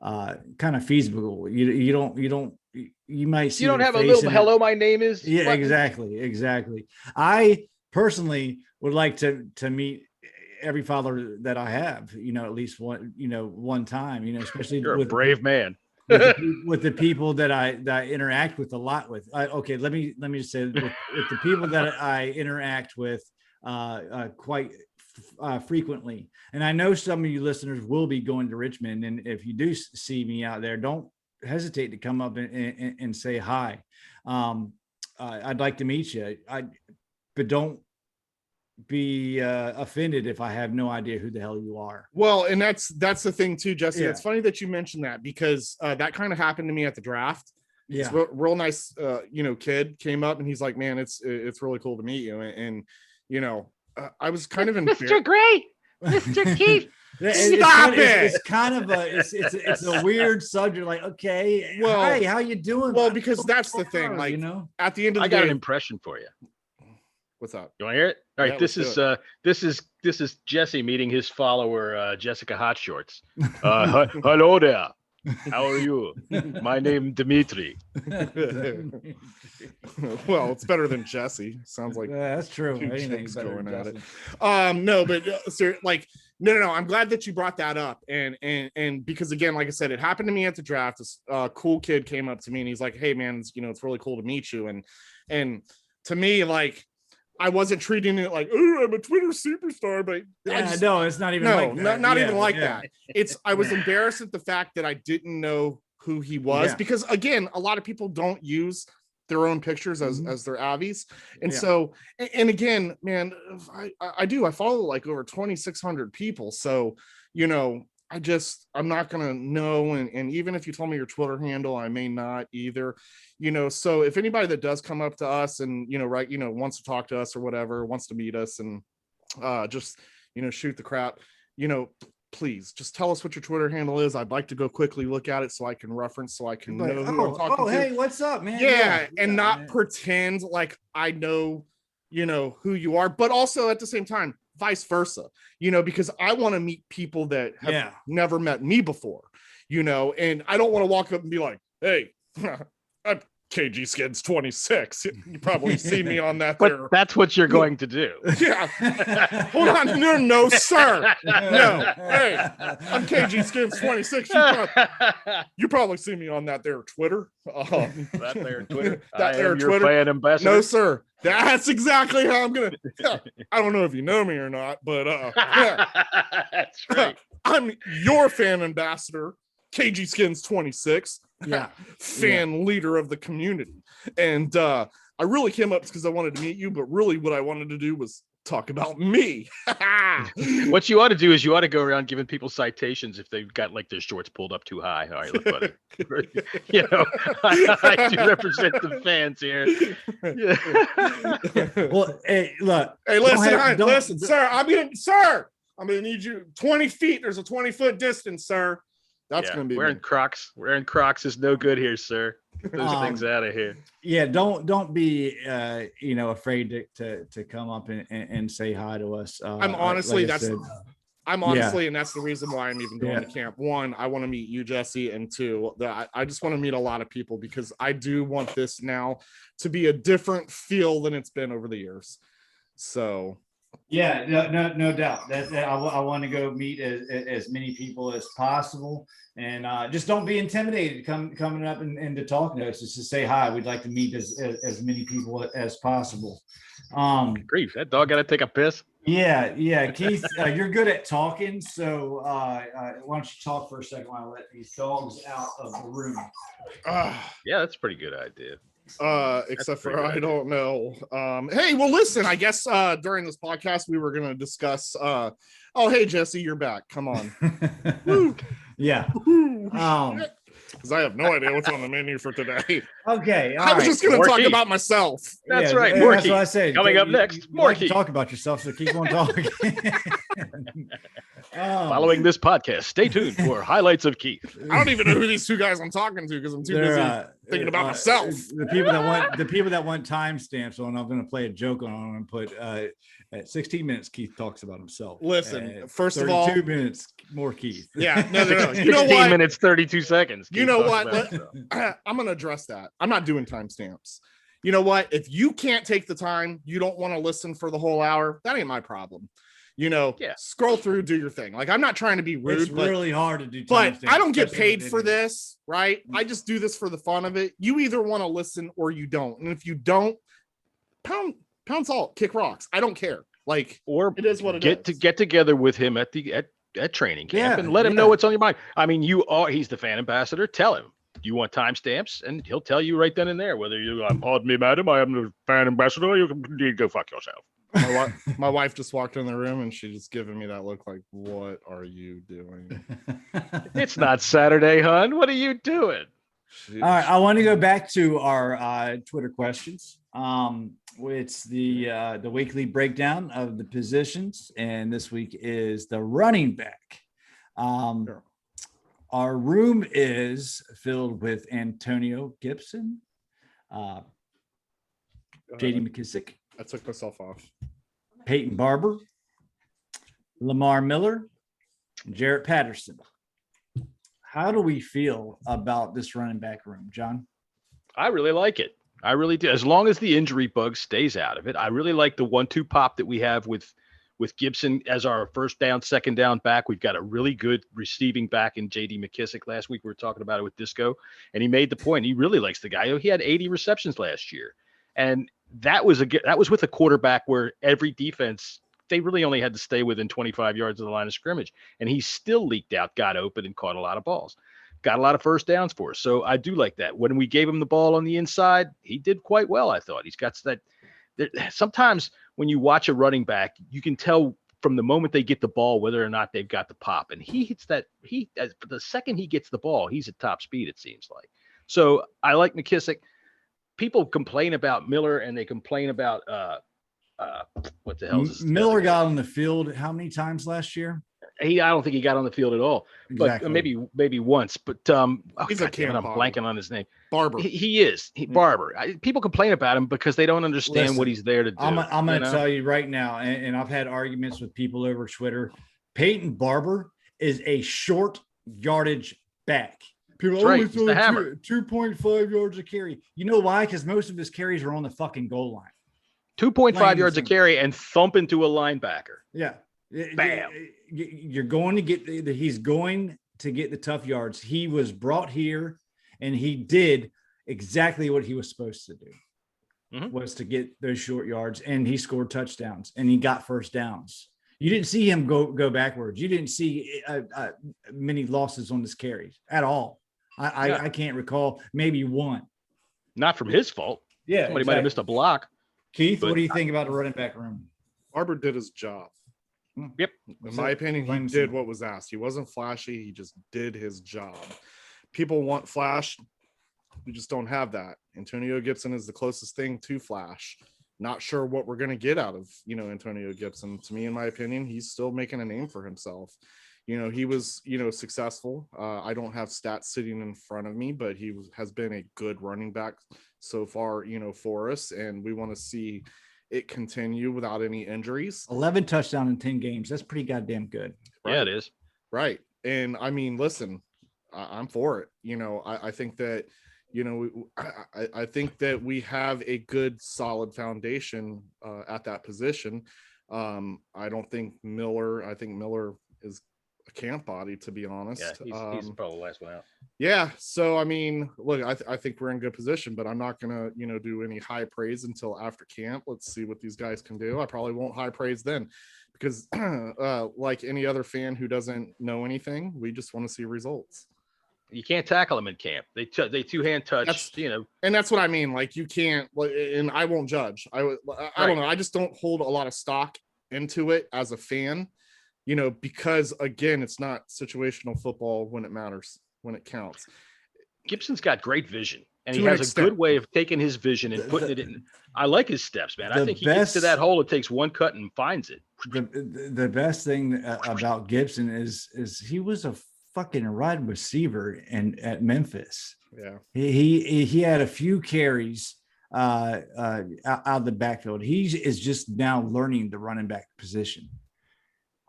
kind of feasible. You might see, you don't have a little hello, my name is. Yeah, button. exactly. I personally would like to meet every follower that I have, at least one time, especially You're a brave man. with the people that I interact with a lot with. Okay, let me just say with the people that I interact with quite frequently, and I know some of you listeners will be going to Richmond, and if you do see me out there, don't hesitate to come up and say hi. I'd like to meet you. But don't be offended if I have no idea who the hell you are. Well, and that's the thing too, Jesse. Yeah. It's funny that you mentioned that because that kind of happened to me at the draft. Yeah, this real nice kid came up and he's like, man, it's really cool to meet you. And I was kind of Mr. Great, Mr. Keith. Stop it! It's kind of it's a weird subject. Like, okay, well, hi, how you doing? Well, because that's the thing. Like, at the end of the day, I got an impression for you. What's up? You want to hear it? All right, Yeah, this is Jesse meeting his follower Jessica Hotshorts. Hello there. How are you? My name Dimitri. Well, it's better than Jesse. Sounds like that's true. Anything's going at it. No, but no. I'm glad that you brought that up, and because again, like I said, it happened to me at the draft. This cool kid came up to me and he's like, "Hey, man, it's really cool to meet you." And to me, like, I wasn't treating it like, "Oh, I'm a Twitter superstar," but no, it's not even like that. not even like that. I was embarrassed at the fact that I didn't know who he was because again, a lot of people don't use their own pictures as their avies, and so and again, man, I follow like over 2,600 people, so I'm not gonna know, and even if you told me your Twitter handle, I may not either, so if anybody that does come up to us and wants to talk to us or whatever, wants to meet us and just shoot the crap, please just tell us what your Twitter handle is. I'd like to go quickly look at it so I can reference, so I can know who I'm talking to. Hey, what's up, man? And not pretend like I know who you are, but also at the same time vice versa, because I want to meet people that have never met me before, and I don't want to walk up and be like, "Hey, I'm KG Skins 26. You probably see me on that." But that's what you're going to do. Yeah. Hold on. No, sir. No. Hey, I'm KG Skins 26. You probably see me on that there Twitter. That there Twitter. That there Twitter. Fan ambassador. No, sir. That's exactly how I'm gonna. I don't know if you know me or not, but that's right. I'm your fan ambassador, KG Skins 26. Fan leader of the community, and I really came up because I wanted to meet you, but really what I wanted to do was talk about me. What you ought to do is you ought to go around giving people citations if they've got like their shorts pulled up too high. All right, look, buddy. I do represent the fans here. Well, hey, look. Hey, listen, sir. I'm gonna need you 20 feet. There's a 20-foot distance, sir. That's gonna be wearing Crocs. Wearing Crocs is no good here, sir. Get those things out of here. Yeah, don't be afraid to come up and say hi to us. I'm honestly and that's the reason why I'm even going to camp. One, I want to meet you, Jesse, and two, I just want to meet a lot of people because I do want this now to be a different feel than it's been over the years. So yeah, no doubt that I want to go meet as many people as possible, and just don't be intimidated coming up and to talk to us. Just to say hi. We'd like to meet as many people as possible. Grief, that dog got to take a piss. Yeah, Keith, you're good at talking, so why don't you talk for a second while I let these dogs out of the room? Yeah, that's a pretty good idea. Except for I don't know. Hey, well, listen, I guess during this podcast we were gonna discuss hey Jesse, you're back. Come on. Yeah. Because I have no idea what's on the menu for today. Okay. I was just gonna talk about myself. That's right. That's what I said. Coming up next, more like to talk about yourself, so keep on talking. Following this podcast, stay tuned for highlights of Keith. I don't even know who these two guys I'm talking to because I'm too busy thinking about myself. The people that want timestamps on, I'm going to play a joke on them and put at 16 minutes, Keith talks about himself. Listen, first of all, 2 minutes more Keith. Yeah, no. You know 16 what? minutes, 32 seconds. You know what? I'm going to address that. I'm not doing timestamps. You know what? If you can't take the time, you don't want to listen for the whole hour. That ain't my problem. Scroll through, do your thing. Like, I'm not trying to be rude. It's really hard to do. But I don't get paid for this, right? I just do this for the fun of it. You either want to listen or you don't. And if you don't, pound salt, kick rocks. I don't care. Like, or it is what it is. Get together with him at training camp and let him know what's on your mind. I mean, he's the fan ambassador. Tell him. Do you want timestamps? And he'll tell you right then and there whether pardon me, madam, I am the fan ambassador. You can go fuck yourself. My wife just walked in the room and she just giving me that look like, what are you doing? It's not Saturday, hon. What are you doing? All right, I want to go back to our Twitter questions. It's the weekly breakdown of the positions, and this week is the running back. Sure. Our room is filled with Antonio Gibson, J.D. McKissick. I took myself off. Peyton Barber, Lamar Miller, Jarrett Patterson. How do we feel about this running back room, John? I really like it. I really do. As long as the injury bug stays out of it, I really like the 1-2 pop that we have with Gibson as our first down, second down back. We've got a really good receiving back in J.D. McKissick. Last week we were talking about it with Disco, and he made the point. He really likes the guy. He had 80 receptions last year, and that was with a quarterback where every defense, they really only had to stay within 25 yards of the line of scrimmage, and he still leaked out, got open, and caught a lot of balls. Got a lot of first downs for us. So I do like that. When we gave him the ball on the inside, he did quite well, I thought. He's got that. Sometimes when you watch a running back, you can tell from the moment they get the ball whether or not they've got the pop. And he hits that. The second he gets the ball, he's at top speed, it seems like. So I like McKissick. People complain about Miller and they complain about what the hell is this? Miller got on the field how many times last year? I don't think he got on the field at all, but maybe once. But he's a camp. I'm blanking on his name. Barber. He is Barber. People complain about him because they don't understand what he's there to do. I'm going to tell you right now, and I've had arguments with people over Twitter. Peyton Barber is a short yardage back. People only throw 2.5 yards a carry. You know why? Because most of his carries are on the fucking goal line. 2.5 yards a carry and thump into a linebacker. Yeah. Bam. He's going to get the tough yards. He was brought here and he did exactly what he was supposed to do, was to get those short yards, and he scored touchdowns and he got first downs. You didn't see him go backwards. You didn't see many losses on his carries at all. I can't recall, maybe one. Not from his fault. Yeah. Somebody might have missed a block. Keith, what do you think about the running back room? Barber did his job. Yep. In my opinion, he did what was asked. He wasn't flashy. He just did his job. People want flash. We just don't have that. Antonio Gibson is the closest thing to flash. Not sure what we're going to get out of, Antonio Gibson. To me, in my opinion, he's still making a name for himself. He was, successful. I don't have stats sitting in front of me, but he has been a good running back so far, for us. And we want to see it continue without any injuries. 11 touchdowns in 10 games. That's pretty goddamn good. Right? Yeah, it is. Right. And I mean, listen, I'm for it. I think that, I think that we have a good, solid foundation at that position. I think Miller is a camp body, to be honest. Yeah, he's probably the last one out. Yeah. So, I mean, look, I think we're in good position, but I'm not going to, do any high praise until after camp. Let's see what these guys can do. I probably won't high praise then because like any other fan who doesn't know anything, we just want to see results. You can't tackle them in camp. They two-hand touch, And that's what I mean. Like, you can't, and I won't judge. I don't know. I just don't hold a lot of stock into it as a fan, because again, it's not situational football when it matters, when it counts. Gibson's got great vision. And he has a good way of taking his vision and putting it in. I like his steps, man. I think he gets to that hole. It takes one cut and finds it. The best thing about Gibson is he was a fucking wide receiver at Memphis. Yeah. He had a few carries out of the backfield. He is just now learning the running back position.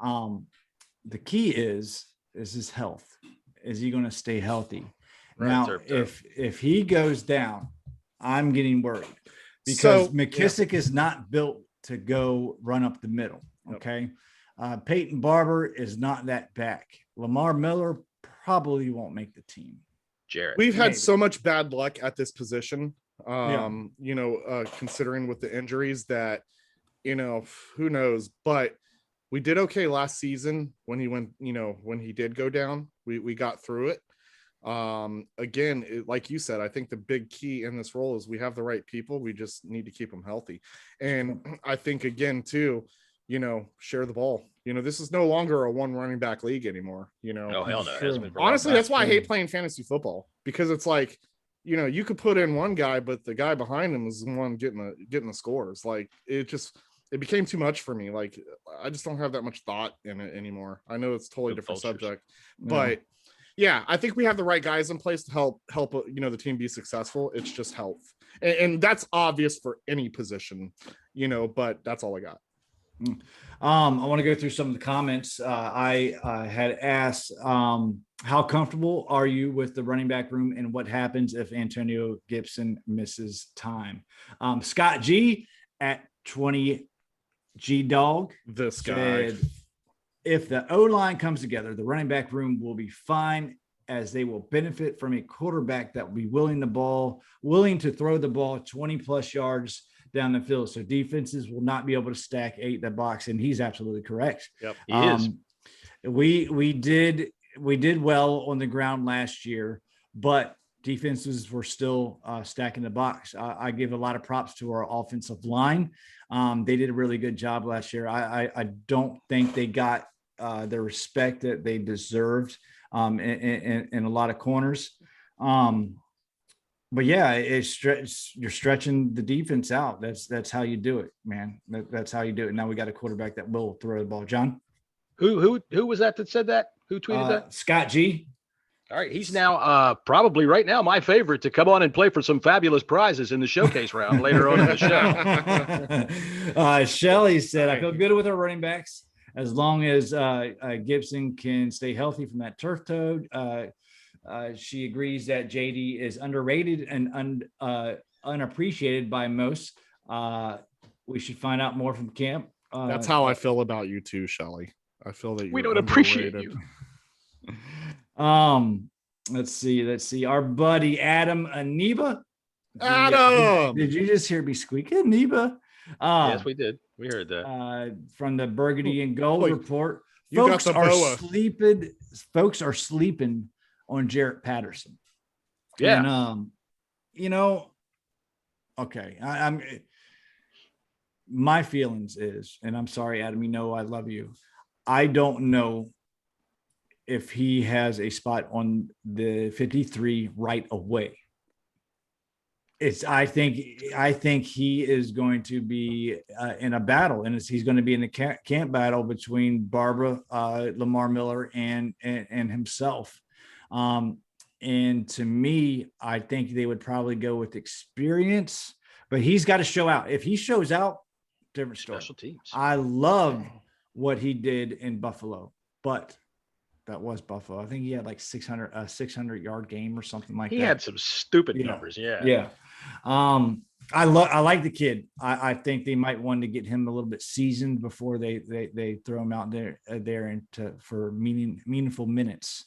The key is his health. Is he going to stay healthy? Right, now, if he goes down, I'm getting worried because McKissick is not built to go run up the middle. Okay. Peyton Barber is not that back. Lamar Miller probably won't make the team. Jarrett. We've had so much bad luck at this position. Considering with the injuries that, who knows, but we did okay last season when he did go down, we got through it. Again, like you said, I think the big key in this role is we have the right people. We just need to keep them healthy. And I think again too, share the ball. This is no longer a one running back league anymore. Oh hell no. Sure. Honestly, that's why I hate playing fantasy football, because it's like, you could put in one guy, but the guy behind him is the one getting the scores. Like it became too much for me. Like I just don't have that much thought in it anymore. I know it's totally different subject, but yeah, I think we have the right guys in place to help the team be successful. It's just health, and that's obvious for any position, but that's all I got. I want to go through some of the comments. I had asked, how comfortable are you with the running back room, and what happens if Antonio Gibson misses time? Scott G at 20 G Dog. This guy. If the O-line comes together, the running back room will be fine, as they will benefit from a quarterback that will be willing to throw the ball 20 plus yards down the field. So defenses will not be able to stack 8 in the box. And he's absolutely correct. Yep. He is. We did well on the ground last year, but defenses were still stacking the box. I give a lot of props to our offensive line. They did a really good job last year. I don't think they got the respect that they deserved in a lot of corners. But yeah, you're stretching the defense out. That's how you do it, man. That's how you do it. Now we got a quarterback that will throw the ball. John, who was that said that? Who tweeted that? Scott G. All right, he's now probably right now my favorite to come on and play for some fabulous prizes in the showcase round later on in the show. Shelly said, "I feel good with our running backs as long as Gibson can stay healthy from that turf toe." She agrees that JD is underrated and unappreciated by most. We should find out more from camp. That's how I feel about you too, Shelly. I feel that we don't appreciate you. Let's see. Our buddy Adam Aniba. Adam, did you just hear me squeak? Aniba. Yes, we did. We heard that from the Burgundy and Gold report. Folks are sleeping on Jarrett Patterson. Yeah. And okay. I'm my feelings is, and I'm sorry, Adam, I love you. I don't know if he has a spot on the 53 right away. I think he is going to be in a battle, and he's going to be in the camp battle between Barbara, Lamar Miller, and himself. And to me, I think they would probably go with experience, but he's got to show out. If he shows out, different story. Special teams. I love what he did in Buffalo, but that was Buffalo. I think he had like 600 yard game or something like that. He had some stupid numbers. Yeah. Yeah. I like the kid. I think they might want to get him a little bit seasoned before they throw him out there for meaningful minutes.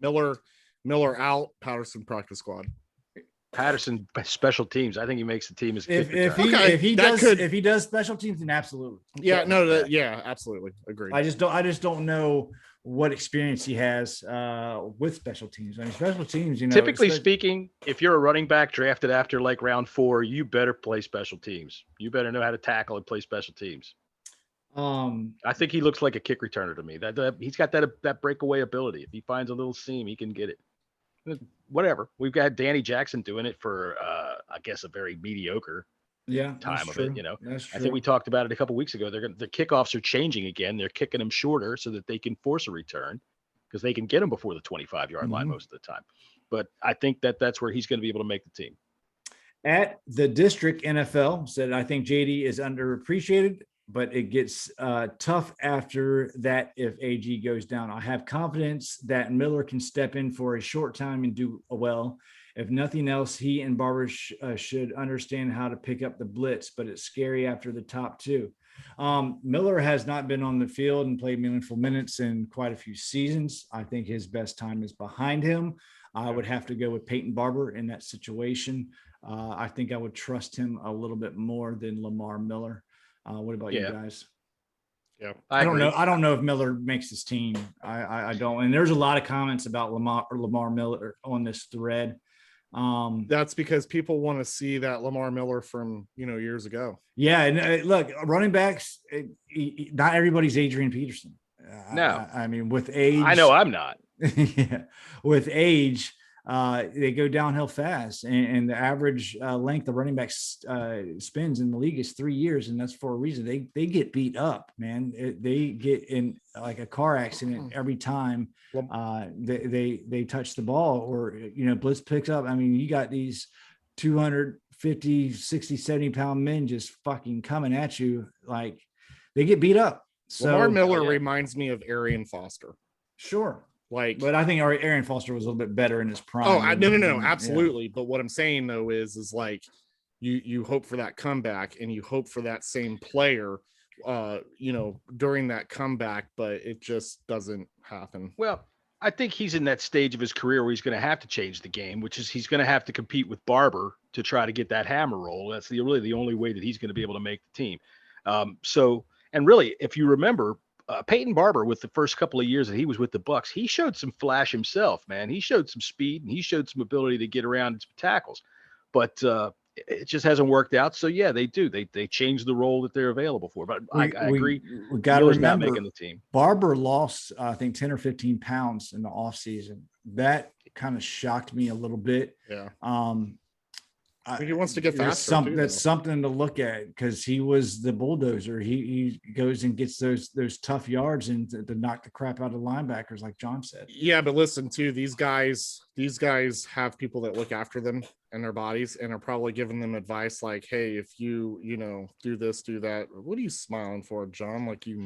Miller out, Patterson practice squad. Patterson special teams. I think he makes the team as if he does special teams, then absolutely. Yeah, absolutely agree. I just don't know what experience he has with special teams. I mean, special teams, typically speaking, if you're a running back drafted after like round 4, you better play special teams. You better know how to tackle and play special teams. I think he looks like a kick returner to me. That he's got that breakaway ability. If he finds a little seam, he can get it. Whatever. We've got Danny Jackson doing it for, I guess, a very mediocre time of it. That's true. I think we talked about it a couple weeks ago. The kickoffs are changing again. They're kicking them shorter so that they can force a return because they can get them before the 25-yard line most of the time. But I think that's where he's going to be able to make the team. At the district, NFL said, I think JD is underappreciated, but it gets tough after that if AG goes down. I have confidence that Miller can step in for a short time and do well. If nothing else, he and Barber should understand how to pick up the blitz, but it's scary after the top two. Miller has not been on the field and played meaningful minutes in quite a few seasons. I think his best time is behind him. I would have to go with Peyton Barber in that situation. I think I would trust him a little bit more than Lamar Miller. What about you guys? Yeah, I don't know. I don't know if Miller makes his team. I don't. And there's a lot of comments about Lamar Miller on this thread. That's because people want to see that Lamar Miller from years ago. Yeah, and look, running backs. Not everybody's Adrian Peterson. No, I mean with age. I know I'm not. Yeah, with age, they go downhill fast, and the average length of running backs spins in the league is 3 years, and that's for a reason. They get beat up, man. They get in like a car accident every time they touch the ball, or blitz picks up. I mean, you got these 250, 60, 70 pound men just fucking coming at you, like they get beat up. So Lamar Miller reminds me of Arian Foster. Sure. But I think Aaron Foster was a little bit better in his prime. Oh, no, absolutely. Yeah. But what I'm saying though is like you hope for that comeback, and you hope for that same player, during that comeback, but it just doesn't happen. Well, I think he's in that stage of his career where he's going to have to change the game, which is he's going to have to compete with Barber to try to get that hammer roll. That's really the only way that he's going to be able to make the team. And really, if you remember, Peyton Barber, with the first couple of years that he was with the Bucs, he showed some flash himself, man. He showed some speed and he showed some ability to get around some tackles, but it just hasn't worked out. So yeah, they do. They change the role that they're available for. But I agree. We got to remember, not making the team. Barber lost, I think, 10 or 15 pounds in the offseason. That kind of shocked me a little bit. Yeah. I think he wants to get faster. That's something to look at, because he was the bulldozer. He goes and gets those tough yards and to knock the crap out of linebackers, like John said. Yeah, but listen, too, these guys have people that look after them and their bodies, and are probably giving them advice like, hey, if you do this, do that. What are you smiling for, John? Like, you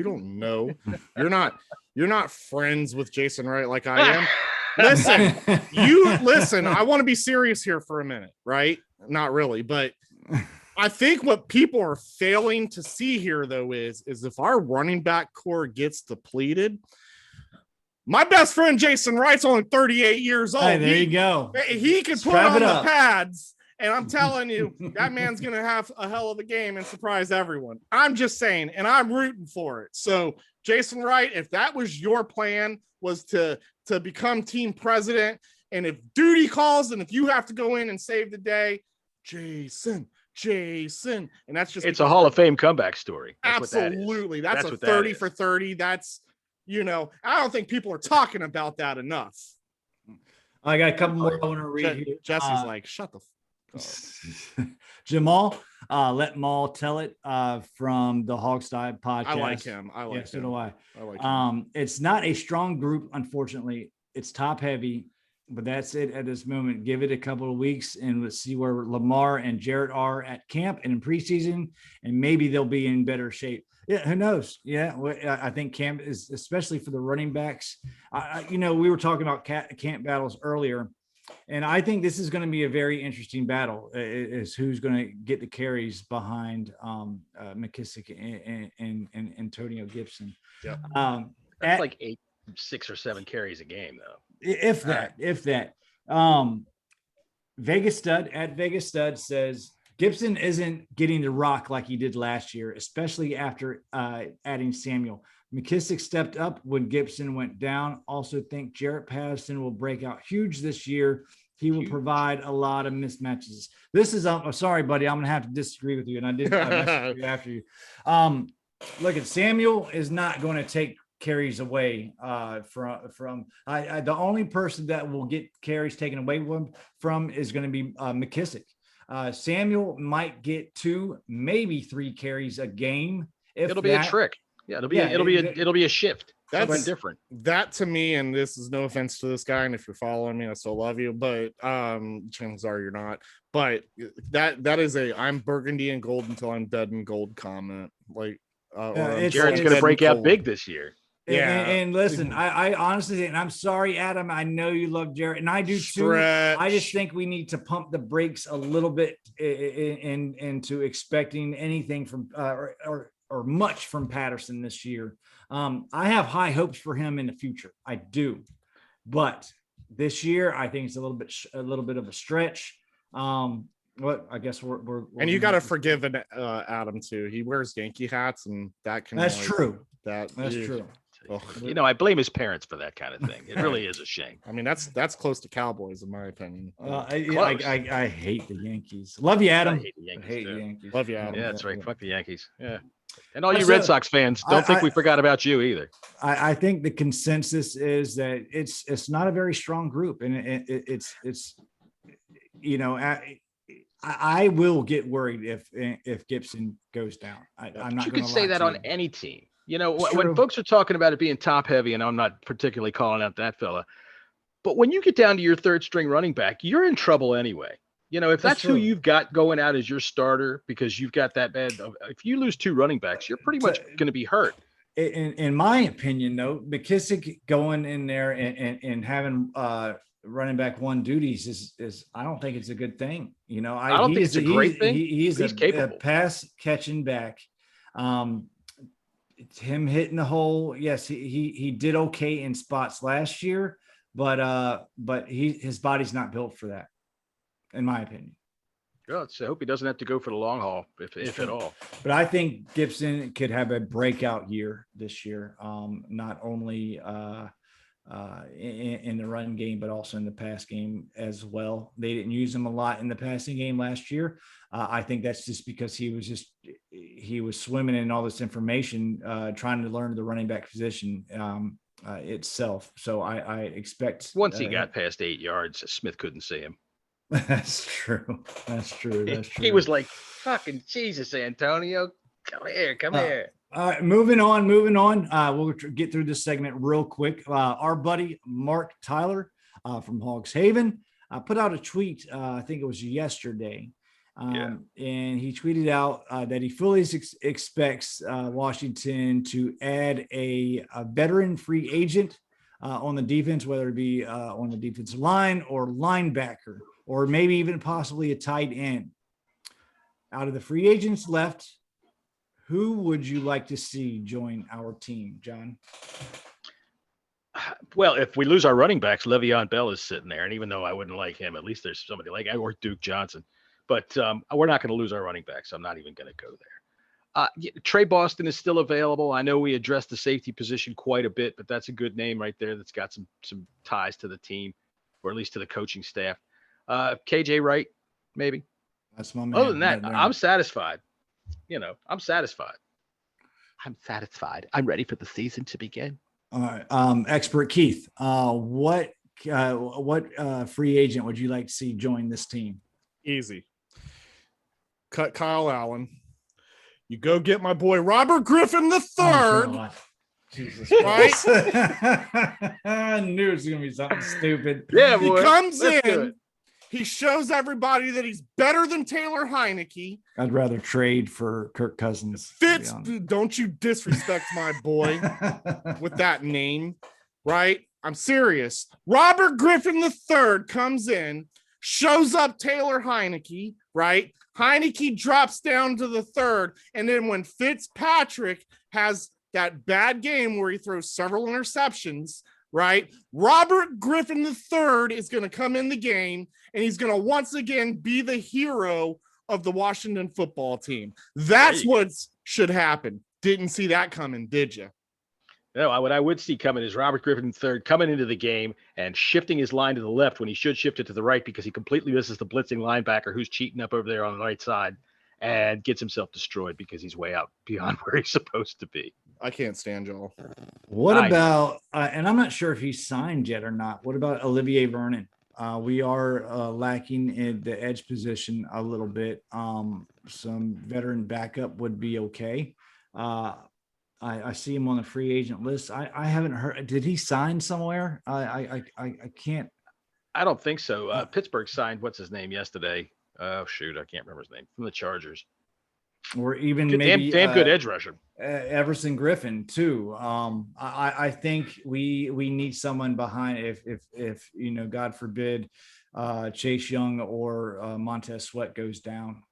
don't know. You're not friends with Jason Wright like I am. Listen, I want to be serious here for a minute, right? Not really, but I think what people are failing to see here, though, is if our running back core gets depleted, my best friend Jason Wright's only 38 years old. Hey, there you go. He can put on the pads, and I'm telling you, that man's going to have a hell of a game and surprise everyone. I'm just saying, and I'm rooting for it. So, Jason Wright, if that was your plan, was to become team president, and if duty calls and if you have to go in and save the day, Jason, and that's just, it's a Hall of Fame comeback story. Absolutely. That's a 30 for 30. That's, I don't think people are talking about that enough. I got a couple more I want to read here. Jesse's like, shut the Jamal, let Maul tell it from the Hogstyle podcast. I like him. So do I. Like him. It's not a strong group, unfortunately. It's top heavy, but that's it at this moment. Give it a couple of weeks and let's see where Lamar and Jarrett are at camp and in preseason, and maybe they'll be in better shape. Yeah, who knows? Yeah, I think camp is, especially for the running backs. We were talking about camp battles earlier. And I think this is going to be a very interesting battle, is who's going to get the carries behind McKissick and Antonio Gibson. Yeah. That's like 6 or 7 carries a game, though. If that. Vegas Stud says Gibson isn't getting the rock like he did last year, especially after adding Samuel. McKissick stepped up when Gibson went down. Also think Jarrett Patterson will break out huge this year. He will provide a lot of mismatches. This is, sorry, buddy, I'm going to have to disagree with you. And I messaged you after you. Look, at Samuel is not going to take carries away from the only person that will get carries taken away from is going to be McKissick. Samuel might get 2, maybe 3 carries a game. It'll be a trick. Yeah, it'll be a shift. That's different. That to me, and this is no offense to this guy, and if you're following me, I still love you, but chances are you're not. But that is I'm burgundy and gold until I'm dead and gold comment. Like Jared's going to break out big this year. Yeah, and listen, I honestly, and I'm sorry, Adam, I know you love Jared, and I do too. I just think we need to pump the brakes a little bit into expecting anything from or much from Patterson this year. I have high hopes for him in the future. I do, but this year I think it's a little bit of a stretch. What I guess we're and you got to forgive Adam too. He wears Yankee hats, and that's true. That's true. Oh. I blame his parents for that kind of thing. It really is a shame. I mean, that's close to Cowboys in my opinion. I hate the Yankees. Love you, Adam. I hate the Yankees. Love you, Adam. Yeah, that's right. Fuck the Yankees. Yeah. And all you Red Sox fans, don't think we forgot about you either. I think the consensus is that it's not a very strong group, and it's I will get worried if Gibson goes down. I'm not. You could say that on any team. When folks are talking about it being top heavy, and I'm not particularly calling out that fella, but when you get down to your third string running back, you're in trouble anyway. If that's who you've got going out as your starter because you've got that bad, if you lose 2 running backs, you're pretty much going to be hurt. In my opinion, though, McKissick going in there and having running back 1 duties is I don't think it's a good thing. I don't think it's a great thing. He's capable. A pass catching back. Him hitting the hole. Yes, he did okay in spots last year, but his body's not built for that, in my opinion. Good. So I hope he doesn't have to go for the long haul, if at all. But I think Gibson could have a breakout year this year, not only in the run game, but also in the pass game as well. They didn't use him a lot in the passing game last year. I think that's just because he was swimming in all this information, trying to learn the running back position itself. So I expect once he got past 8 yards, Smith couldn't see him. That's true. He was like, fucking Jesus, Antonio, come here. All right, moving on. We'll get through this segment real quick. Our buddy Mark Tyler from Hogs Haven put out a tweet. I think it was yesterday, and he tweeted out that he fully expects Washington to add a veteran free agent on the defense, whether it be on the defensive line or linebacker, or maybe even possibly a tight end. Out of the free agents left, who would you like to see join our team, John? Well, if we lose our running backs, Le'Veon Bell is sitting there. And even though I wouldn't like him, at least there's somebody like or Duke Johnson. But we're not going to lose our running backs. So I'm not even going to go there. Trey Boston is still available. I know we addressed the safety position quite a bit, but that's a good name right there that's got some ties to the team, or at least to the coaching staff. KJ Wright, maybe. That's my man. Other than that, I'm satisfied. I'm satisfied. I'm ready for the season to begin. All right. Expert Keith, what free agent would you like to see join this team? Easy. Cut Kyle Allen. You go get my boy Robert Griffin III. Oh, Jesus Christ. I knew it was going to be something stupid. Yeah, boy. He comes in. He shows everybody that he's better than Taylor Heineke. I'd rather trade for Kirk Cousins. Fitz, don't you disrespect my boy with that name, right? I'm serious. Robert Griffin III comes in, shows up Taylor Heineke, right? Heineke drops down to the third, and then when Fitzpatrick has that bad game where he throws several interceptions, right? Robert Griffin III is going to come in the game, and he's going to once again be the hero of the Washington football team. That's what should happen. Didn't see that coming, did you? No, what I would see coming is Robert Griffin III coming into the game and shifting his line to the left when he should shift it to the right because he completely misses the blitzing linebacker who's cheating up over there on the right side and gets himself destroyed because he's way out beyond where he's supposed to be. I can't stand y'all. What about, and I'm not sure if he's signed yet or not. What about Olivier Vernon? We are lacking in the edge position a little bit. Some veteran backup would be okay. I see him on the free agent list. I haven't heard. Did he sign somewhere? I can't. I don't think so. Pittsburgh signed what's his name yesterday. Oh shoot, I can't remember his name, from the Chargers. Or even Good, maybe damn good edge rusher. Everson Griffin too. I think we need someone behind if you know, God forbid, Chase Young or Montez Sweat goes down.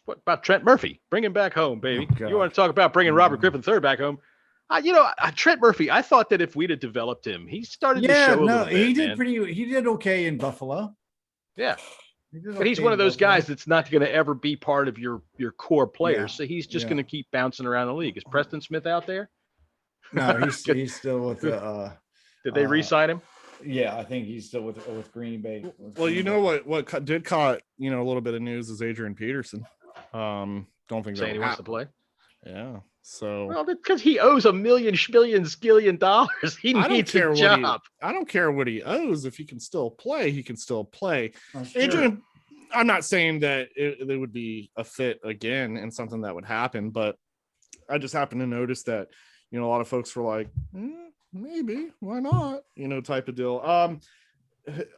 What about Trent Murphy? Bring him back home, baby. Oh, you want to talk about bringing Robert Griffin III back home? Trent Murphy, I thought that if we'd have developed him, he started to show a little bit. He did he did okay in Buffalo. Yeah. But he's one of those guys that's not going to ever be part of your core players. So he's just going to keep bouncing around the league. Is Preston Smith out there? No, he's still with the Did they re-sign him? Yeah, I think he's still with Green Bay. Well, you know what did caught a little bit of news is Adrian Peterson. Don't think saying he wants to play. Yeah. So well, because he owes $1 million skillion. He needs a job. I don't care what he owes. If he can still play, he can still play. Sure. Adrian, I'm not saying that it would be a fit again and something that would happen, but I just happened to notice that a lot of folks were like, maybe, why not? Type of deal.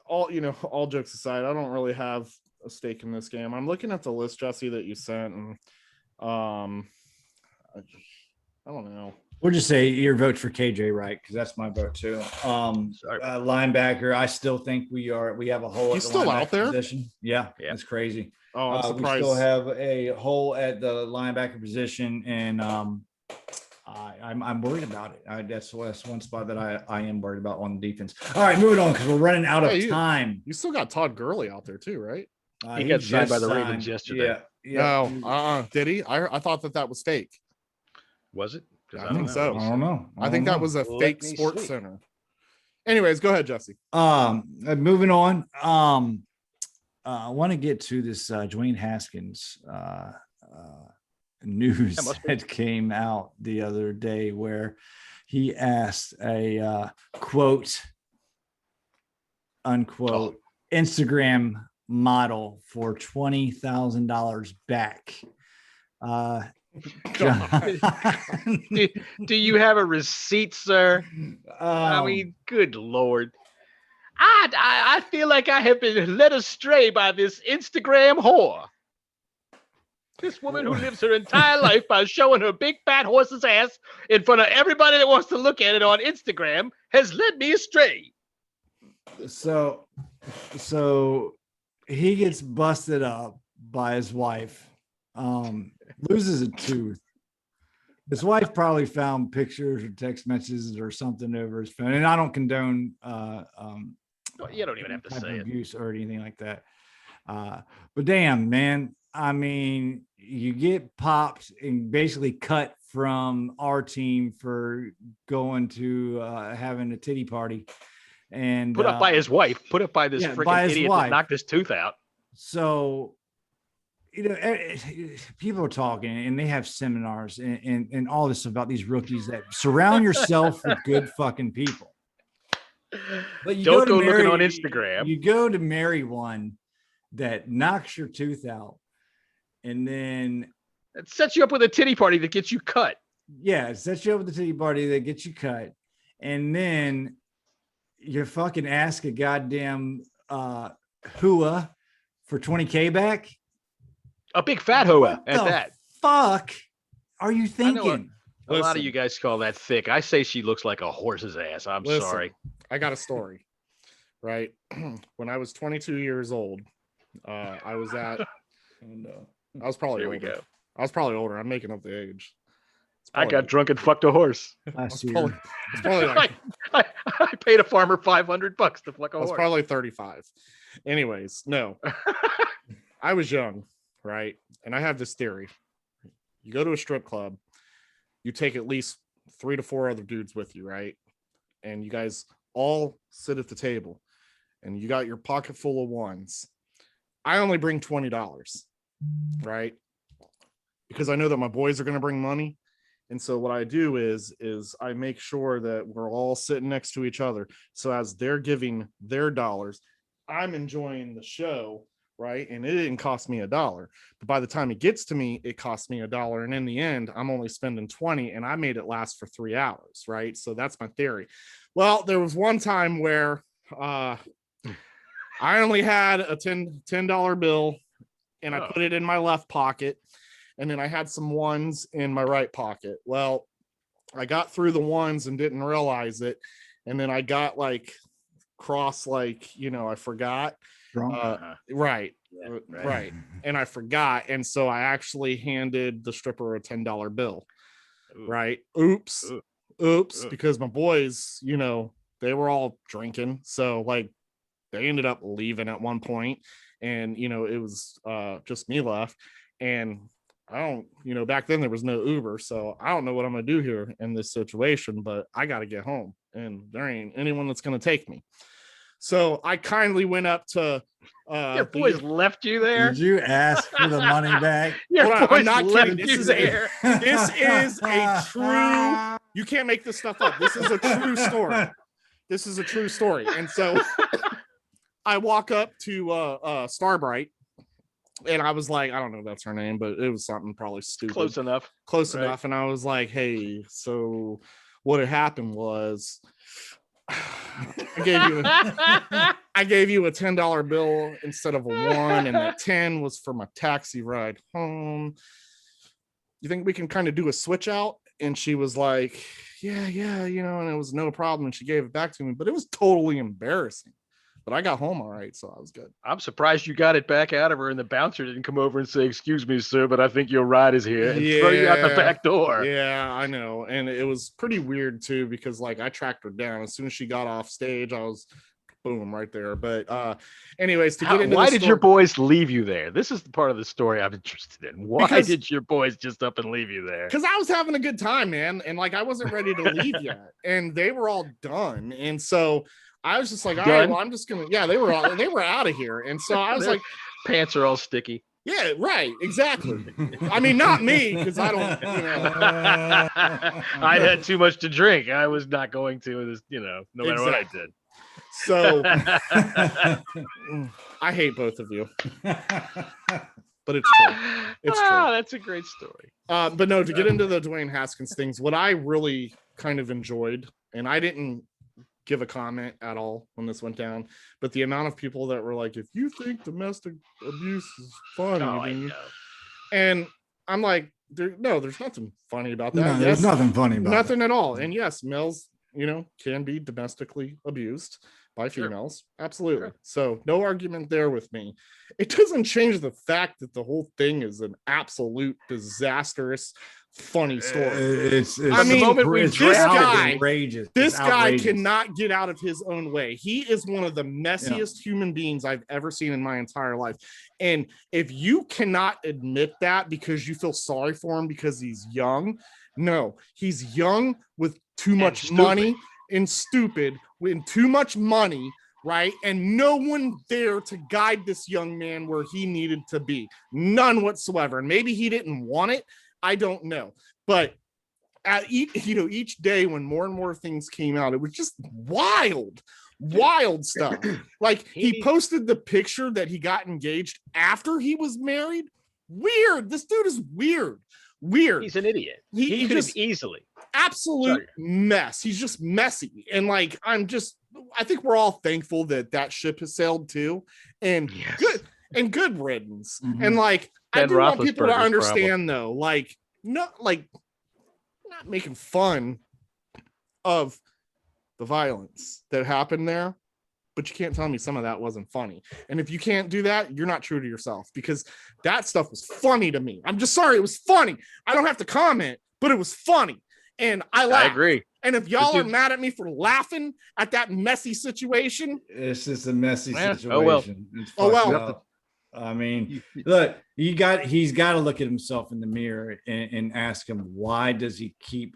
All jokes aside, I don't really have a stake in this game. I'm looking at the list, Jesse, that you sent, and I don't know. We'll just say your vote for KJ Wright, because that's my vote too. Linebacker, I still think we have a hole. He's still out there. Position. Yeah, that's crazy. Oh, I'm surprised. We still have a hole at the linebacker position, and I'm worried about it. That's one spot that I am worried about on the defense. All right, moving on because we're running out of time. You still got Todd Gurley out there too, right? He got signed by the Ravens yesterday. Yeah. No, did he? I thought that was fake. Was it? I think so. I don't know. I think that was a fake Sports Center. Anyways, go ahead, Jesse. Moving on. I want to get to this Dwayne Haskins news that came out the other day, where he asked a quote unquote Instagram model for $20,000 back. Do you have a receipt, sir? I mean, good Lord. I feel like I have been led astray by this Instagram whore. This woman who lives her entire life by showing her big fat horse's ass in front of everybody that wants to look at it on Instagram has led me astray. So he gets busted up by his wife, loses a tooth. His wife probably found pictures or text messages or something over his phone. And I don't condone you don't even have to say abuse or anything like that. But damn, man. I mean, you get popped and basically cut from our team for going to having a titty party, and put up by his wife, put up by this freaking idiot that knocked his tooth out. So, people are talking and they have seminars and all this about these rookies that surround yourself with good fucking people. But you don't go looking on Instagram. You go to marry one that knocks your tooth out. And then it sets you up with a titty party that gets you cut. Yeah, it sets you up with a titty party that gets you cut. And then you fucking ask a goddamn hua for $20K back. A big fat hua at that. Fuck are you thinking? A lot of you guys call that thick. I say she looks like a horse's ass. I'm sorry. I got a story. Right. When I was 22 years old, I was at I was probably older. I was probably older. I'm making up the age. I got drunk and fucked a horse. Last year. It's probably like, I paid a farmer $500 to fuck a horse. I was probably 35. Anyways, no. I was young, right? And I have this theory. You go to a strip club, you take at least 3 to 4 other dudes with you, right? And you guys all sit at the table and you got your pocket full of ones. I only bring $20, right? Because I know that my boys are going to bring money And so what I do is I make sure that we're all sitting next to each other. So as they're giving their dollars, I'm enjoying the show, right? And it didn't cost me $1. But by the time it gets to me, it costs me $1. And in the end, I'm only spending 20 and I made it last for 3 hours, right? So that's my theory. Well, there was one time where I only had a $10 bill and I put it in my left pocket. And then I had some ones in my right pocket. Well, I got through the ones and didn't realize it. And then I got like cross, like, I forgot. Right. And I forgot. And so I actually handed the stripper a $10 bill. Ooh. Right. Oops. Because my boys, they were all drinking. So like they ended up leaving at one point. And, it was just me left. And I don't, back then there was no Uber, so I don't know what I'm gonna do here in this situation, but I got to get home and there ain't anyone that's gonna take me. So I kindly went up to your boys left you there. Did you ask for the money back? I'm not kidding. This is a true, you can't make this stuff up. This is a true story. And so I walk up to Starbright. And I was like, I don't know if that's her name, but it was something probably stupid. Close enough. And I was like, hey, so what had happened was I gave you a $10 bill instead of a 1, and that 10 was for my taxi ride home. You think we can kind of do a switch out? And she was like, yeah, and it was no problem. And she gave it back to me, but it was totally embarrassing. But I got home all right, so I was good. I'm surprised you got it back out of her and the bouncer didn't come over and say, excuse me, sir, but I think your ride is here, and throw you out the back door. Yeah, I know. And it was pretty weird, too, because, like, I tracked her down. As soon as she got off stage, I was, boom, right there. But anyways, why did your boys leave you there? This is the part of the story I'm interested in. Why did your boys just up and leave you there? Because I was having a good time, man. And, like, I wasn't ready to leave yet. And they were all done. And so I was just like, all right, well, I'm just gonna, they were out of here. And so I was like, pants are all sticky. Yeah, right, exactly. I mean, not me, because I don't, I had too much to drink. I was not going to, no matter what I did. So I hate both of you. But it's true. It's true. That's a great story. But no, to get into the Dwayne Haskins things, what I really kind of enjoyed, and I didn't give a comment at all when this went down, but the amount of people that were like, if you think domestic abuse is funny, and I'm like, there's nothing funny about that. No, there's nothing funny about nothing at all. And yes, males, can be domestically abused by females. Sure. Absolutely. Sure. So no argument there with me. It doesn't change the fact that the whole thing is an absolute disastrous, funny story. This guy cannot get out of his own way. He is one of the messiest human beings I've ever seen in my entire life. And if you cannot admit that because you feel sorry for him because he's young, no, he's young with too much money and stupid with too much money, right? And no one there to guide this young man where he needed to be. None whatsoever. And maybe he didn't want it. I don't know. But at each day when more and more things came out, it was just wild stuff. Like he posted the picture that he got engaged after he was married. Weird. This dude is weird. He's an idiot. He could have easily. Absolute mess. He's just messy. And like, I think we're all thankful that ship has sailed too. And good riddance. Mm-hmm. And like, I do want people to understand though, like, not making fun of the violence that happened there, but you can't tell me some of that wasn't funny. And if you can't do that, you're not true to yourself, because that stuff was funny to me. I'm just sorry. It was funny. I don't have to comment, but it was funny. And I laughed. I agree. And if y'all are mad at me for laughing at that messy situation, it's just a messy situation. Oh well. I mean, look, he's got to look at himself in the mirror and ask him, why does he keep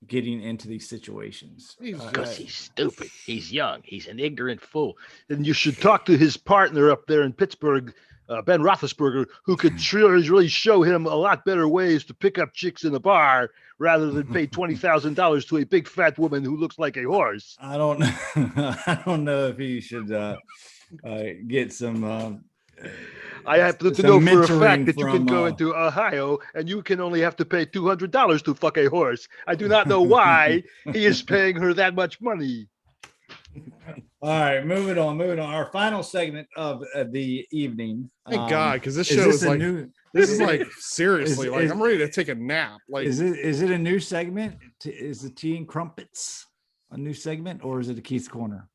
getting into these situations? Because he's stupid. He's young. He's an ignorant fool. And you should talk to his partner up there in Pittsburgh, Ben Roethlisberger, who could really show him a lot better ways to pick up chicks in the bar rather than pay $20,000 to a big fat woman who looks like a horse. I don't know. I don't know if he should get some. I happen to know for a fact that you can go into Ohio and you can only have to pay $200 to fuck a horse. I do not know why he is paying her that much money. All right, moving on. Our final segment of the evening. Thank God, because this show is like this is like seriously like I'm ready to take a nap. Like, is it a new segment? Is the Tea and Crumpets a new segment, or is it a Keith's Corner?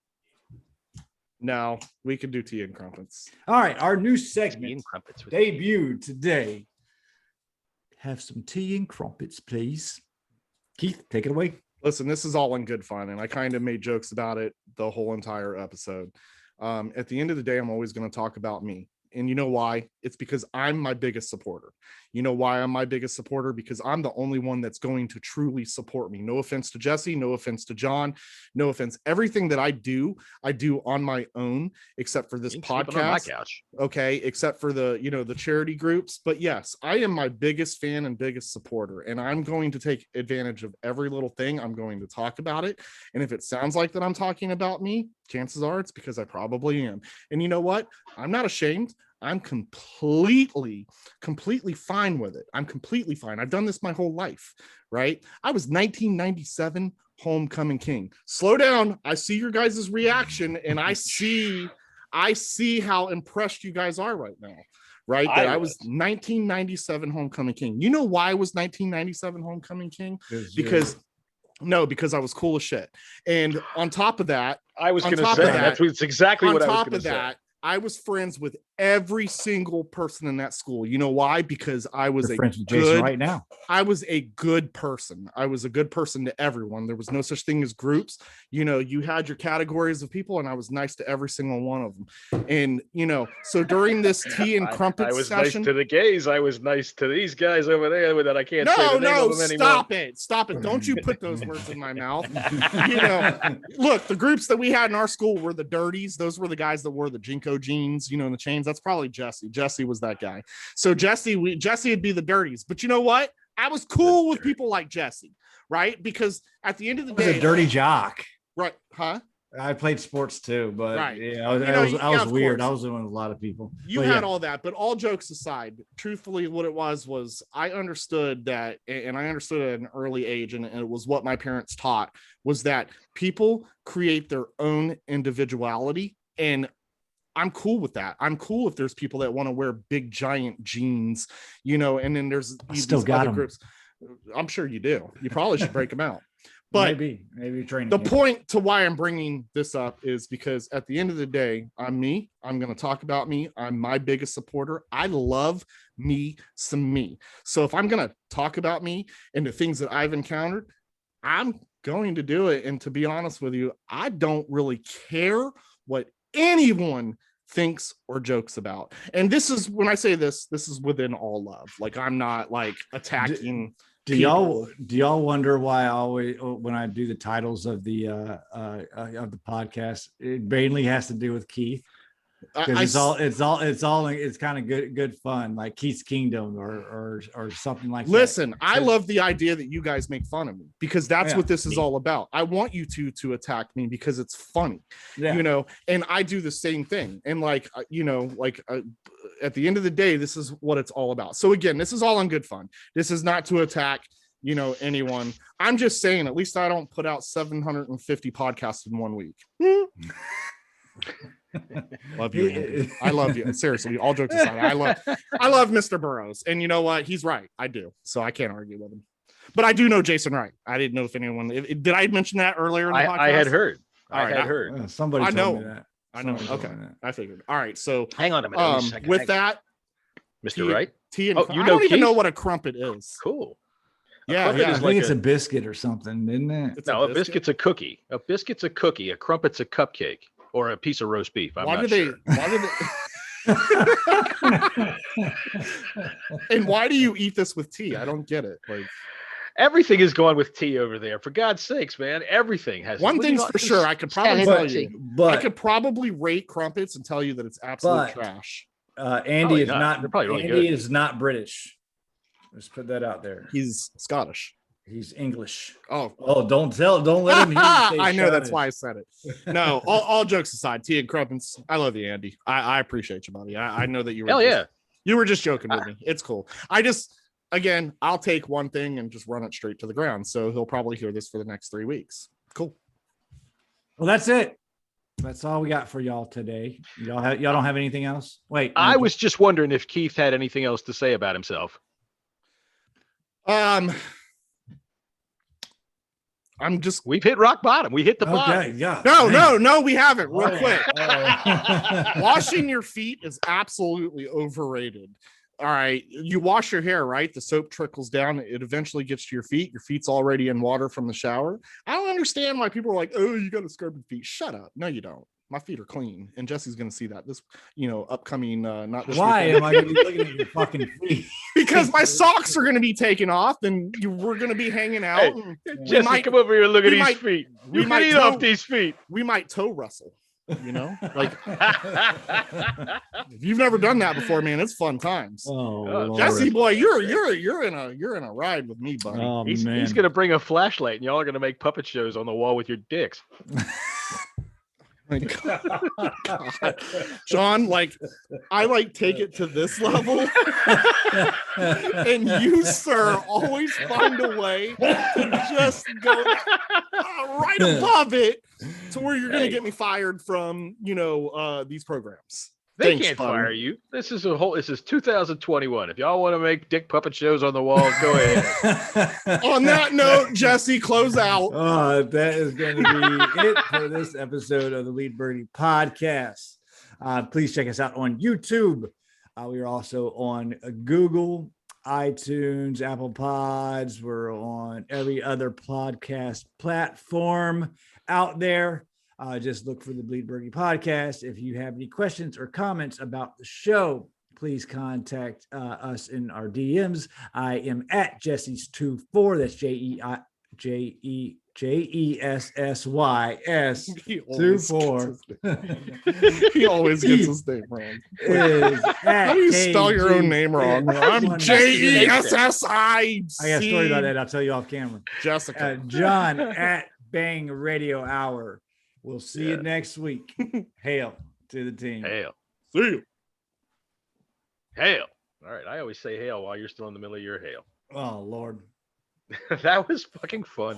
No, we could do Tea and Crumpets. All right, our new segment Tea and Crumpets debuted today. Have some tea and crumpets, please. Keith, take it away. Listen, this is all in good fun, and I kind of made jokes about it the whole entire episode. At the end of the day, I'm always going to talk about me. And you know why? It's because I'm my biggest supporter. You know why I'm my biggest supporter? Because I'm the only one that's going to truly support me. No offense to Jesse, no offense to John, no offense. Everything that I do on my own, except for this podcast. On my couch. Okay, except for the charity groups. But yes, I am my biggest fan and biggest supporter, and I'm going to take advantage of every little thing. I'm going to talk about it. And if it sounds like that I'm talking about me, chances are it's because I probably am. And you know what? I'm not ashamed. I'm completely fine with it. I'm completely fine. I've done this my whole life, right? I was 1997 homecoming king. Slow down. I see your guys' reaction, and I see how impressed you guys are right now, right? That I was 1997 homecoming king. You know why I was 1997 homecoming king? Because I was cool as shit. And on top of that, I was going to say that's exactly what I was going to say. On top of that, I was friends with every single person in that school. You know why? Because I was friends with Jason right now. I was a good person. I was a good person to everyone. There was no such thing as groups. You had your categories of people, and I was nice to every single one of them. And so during this tea and crumpets I was session, nice to the gays. I was nice to these guys over there that I can't say the name of them anymore. Stop it! Don't you put those words in my mouth. Look, the groups that we had in our school were the dirties. Those were the guys that wore the Jinko jeans, and the chains. That's probably Jesse. Jesse was that guy. So Jesse would be the dirties. But you know what? I was cool with people like Jesse, right? Because at the end of the day, I was a dirty jock. Right? Huh? I played sports too, but right. Yeah, I was weird. I was with a lot of people. You had all that, but all jokes aside, truthfully, what it was I understood that, and I understood at an early age, and it was what my parents taught, was that people create their own individuality, and I'm cool with that. I'm cool if there's people that want to wear big giant jeans, and then there's still got them. Groups. I'm sure you do. You probably should break them out. But maybe training. The point to why I'm bringing this up is because at the end of the day, I'm me. I'm going to talk about me. I'm my biggest supporter. I love me some me. So if I'm going to talk about me and the things that I've encountered, I'm going to do it. And to be honest with you, I don't really care what anyone thinks or jokes about. And this is, when I say this is within all love. Like, I'm not like attacking. Do y'all wonder why I always, when I do the titles of the podcast, it mainly has to do with Keith? Because it's kind of good fun, like Keith's Kingdom or something like that. Listen, I love the idea that you guys make fun of me, because that's what this is all about. I want you to attack me because it's funny, and I do the same thing. And at the end of the day, this is what it's all about. So again, this is all in good fun. This is not to attack anyone. I'm just saying, at least I don't put out 750 podcasts in 1 week. Love you, Andy. I love you. Seriously, all jokes aside, I love Mr. Burrows, and you know what? He's right. I do, so I can't argue with him. But I do know Jason Wright. I didn't know if anyone did. I mention that earlier in the podcast? I had heard. Somebody told me that. I know. Okay, I figured. All right, so hang on a minute. With that, Mr. Wright, tea and I don't even know what a crumpet is. Cool. Yeah, I think it's a biscuit or something, isn't it? No, a biscuit's a cookie. A biscuit's a cookie. A crumpet's a cupcake. Or a piece of roast beef. Why do they? And why do you eat this with tea? I don't get it. Like, everything is going with tea over there. For God's sakes, man! Everything has. One thing's for sure. I could probably tell you. But I could probably rate crumpets and tell you that it's absolute trash. Andy is not. They're probably really Andy good. is not British. Let's put that out there. He's Scottish. He's English. Oh, Don't let him hear you say I know that's Scottish. why I said it. No, all jokes aside, T and Crumpets, I love you, Andy. I appreciate you, buddy. I know that you were you were just joking with me. It's cool. Again, I'll take one thing and just run it straight to the ground. So he'll probably hear this for the next 3 weeks. Cool. Well, that's it. That's all we got for y'all today. Y'all don't have anything else? Wait. I was just wondering if Keith had anything else to say about himself. We've hit rock bottom. We hit the bottom. Yeah. No, we haven't. Real quick. Washing your feet is absolutely overrated. All right. You wash your hair, right? The soap trickles down. It eventually gets to your feet. Your feet's already in water from the shower. I don't understand why people are like, oh, you got to scrub your feet. Shut up. No, you don't. My feet are clean. And Jesse's going to see that this, upcoming, not this. Why am I going to be looking at your fucking feet? Because my socks are going to be taken off and we're going to be hanging out. Hey, Jesse, come over here and look at these feet. We might eat off these feet. We might toe wrestle. Like if you've never done that before, man, it's fun times. Jesse, boy, you're in a ride with me, buddy. He's gonna bring a flashlight and y'all are gonna make puppet shows on the wall with your dicks. My God. John, I take it to this level, and you, sir, always find a way to just go right above it to where you're going to get me fired from, these programs. They can't fire you. This is 2021. If y'all want to make dick puppet shows on the wall, go ahead. On that note, Jesse, close out. That is going to be it for this episode of the Lead Birdie podcast. Please check us out on YouTube. We are also on Google, iTunes, Apple Pods. We're on every other podcast platform out there. Just look for the Bleed Birdie podcast. If you have any questions or comments about the show, please contact us in our DMs. I am at Jesse's24. That's JESSYS24. He always gets his name wrong. How do you spell your own name wrong? I'm JESSIC. I got a story about that. I'll tell you off camera. Jessica. John at Bang Radio Hour. We'll see you next week. Hail to the team. Hail. See you. Hail. All right. I always say hail while you're still in the middle of your hail. Oh, Lord. That was fucking fun.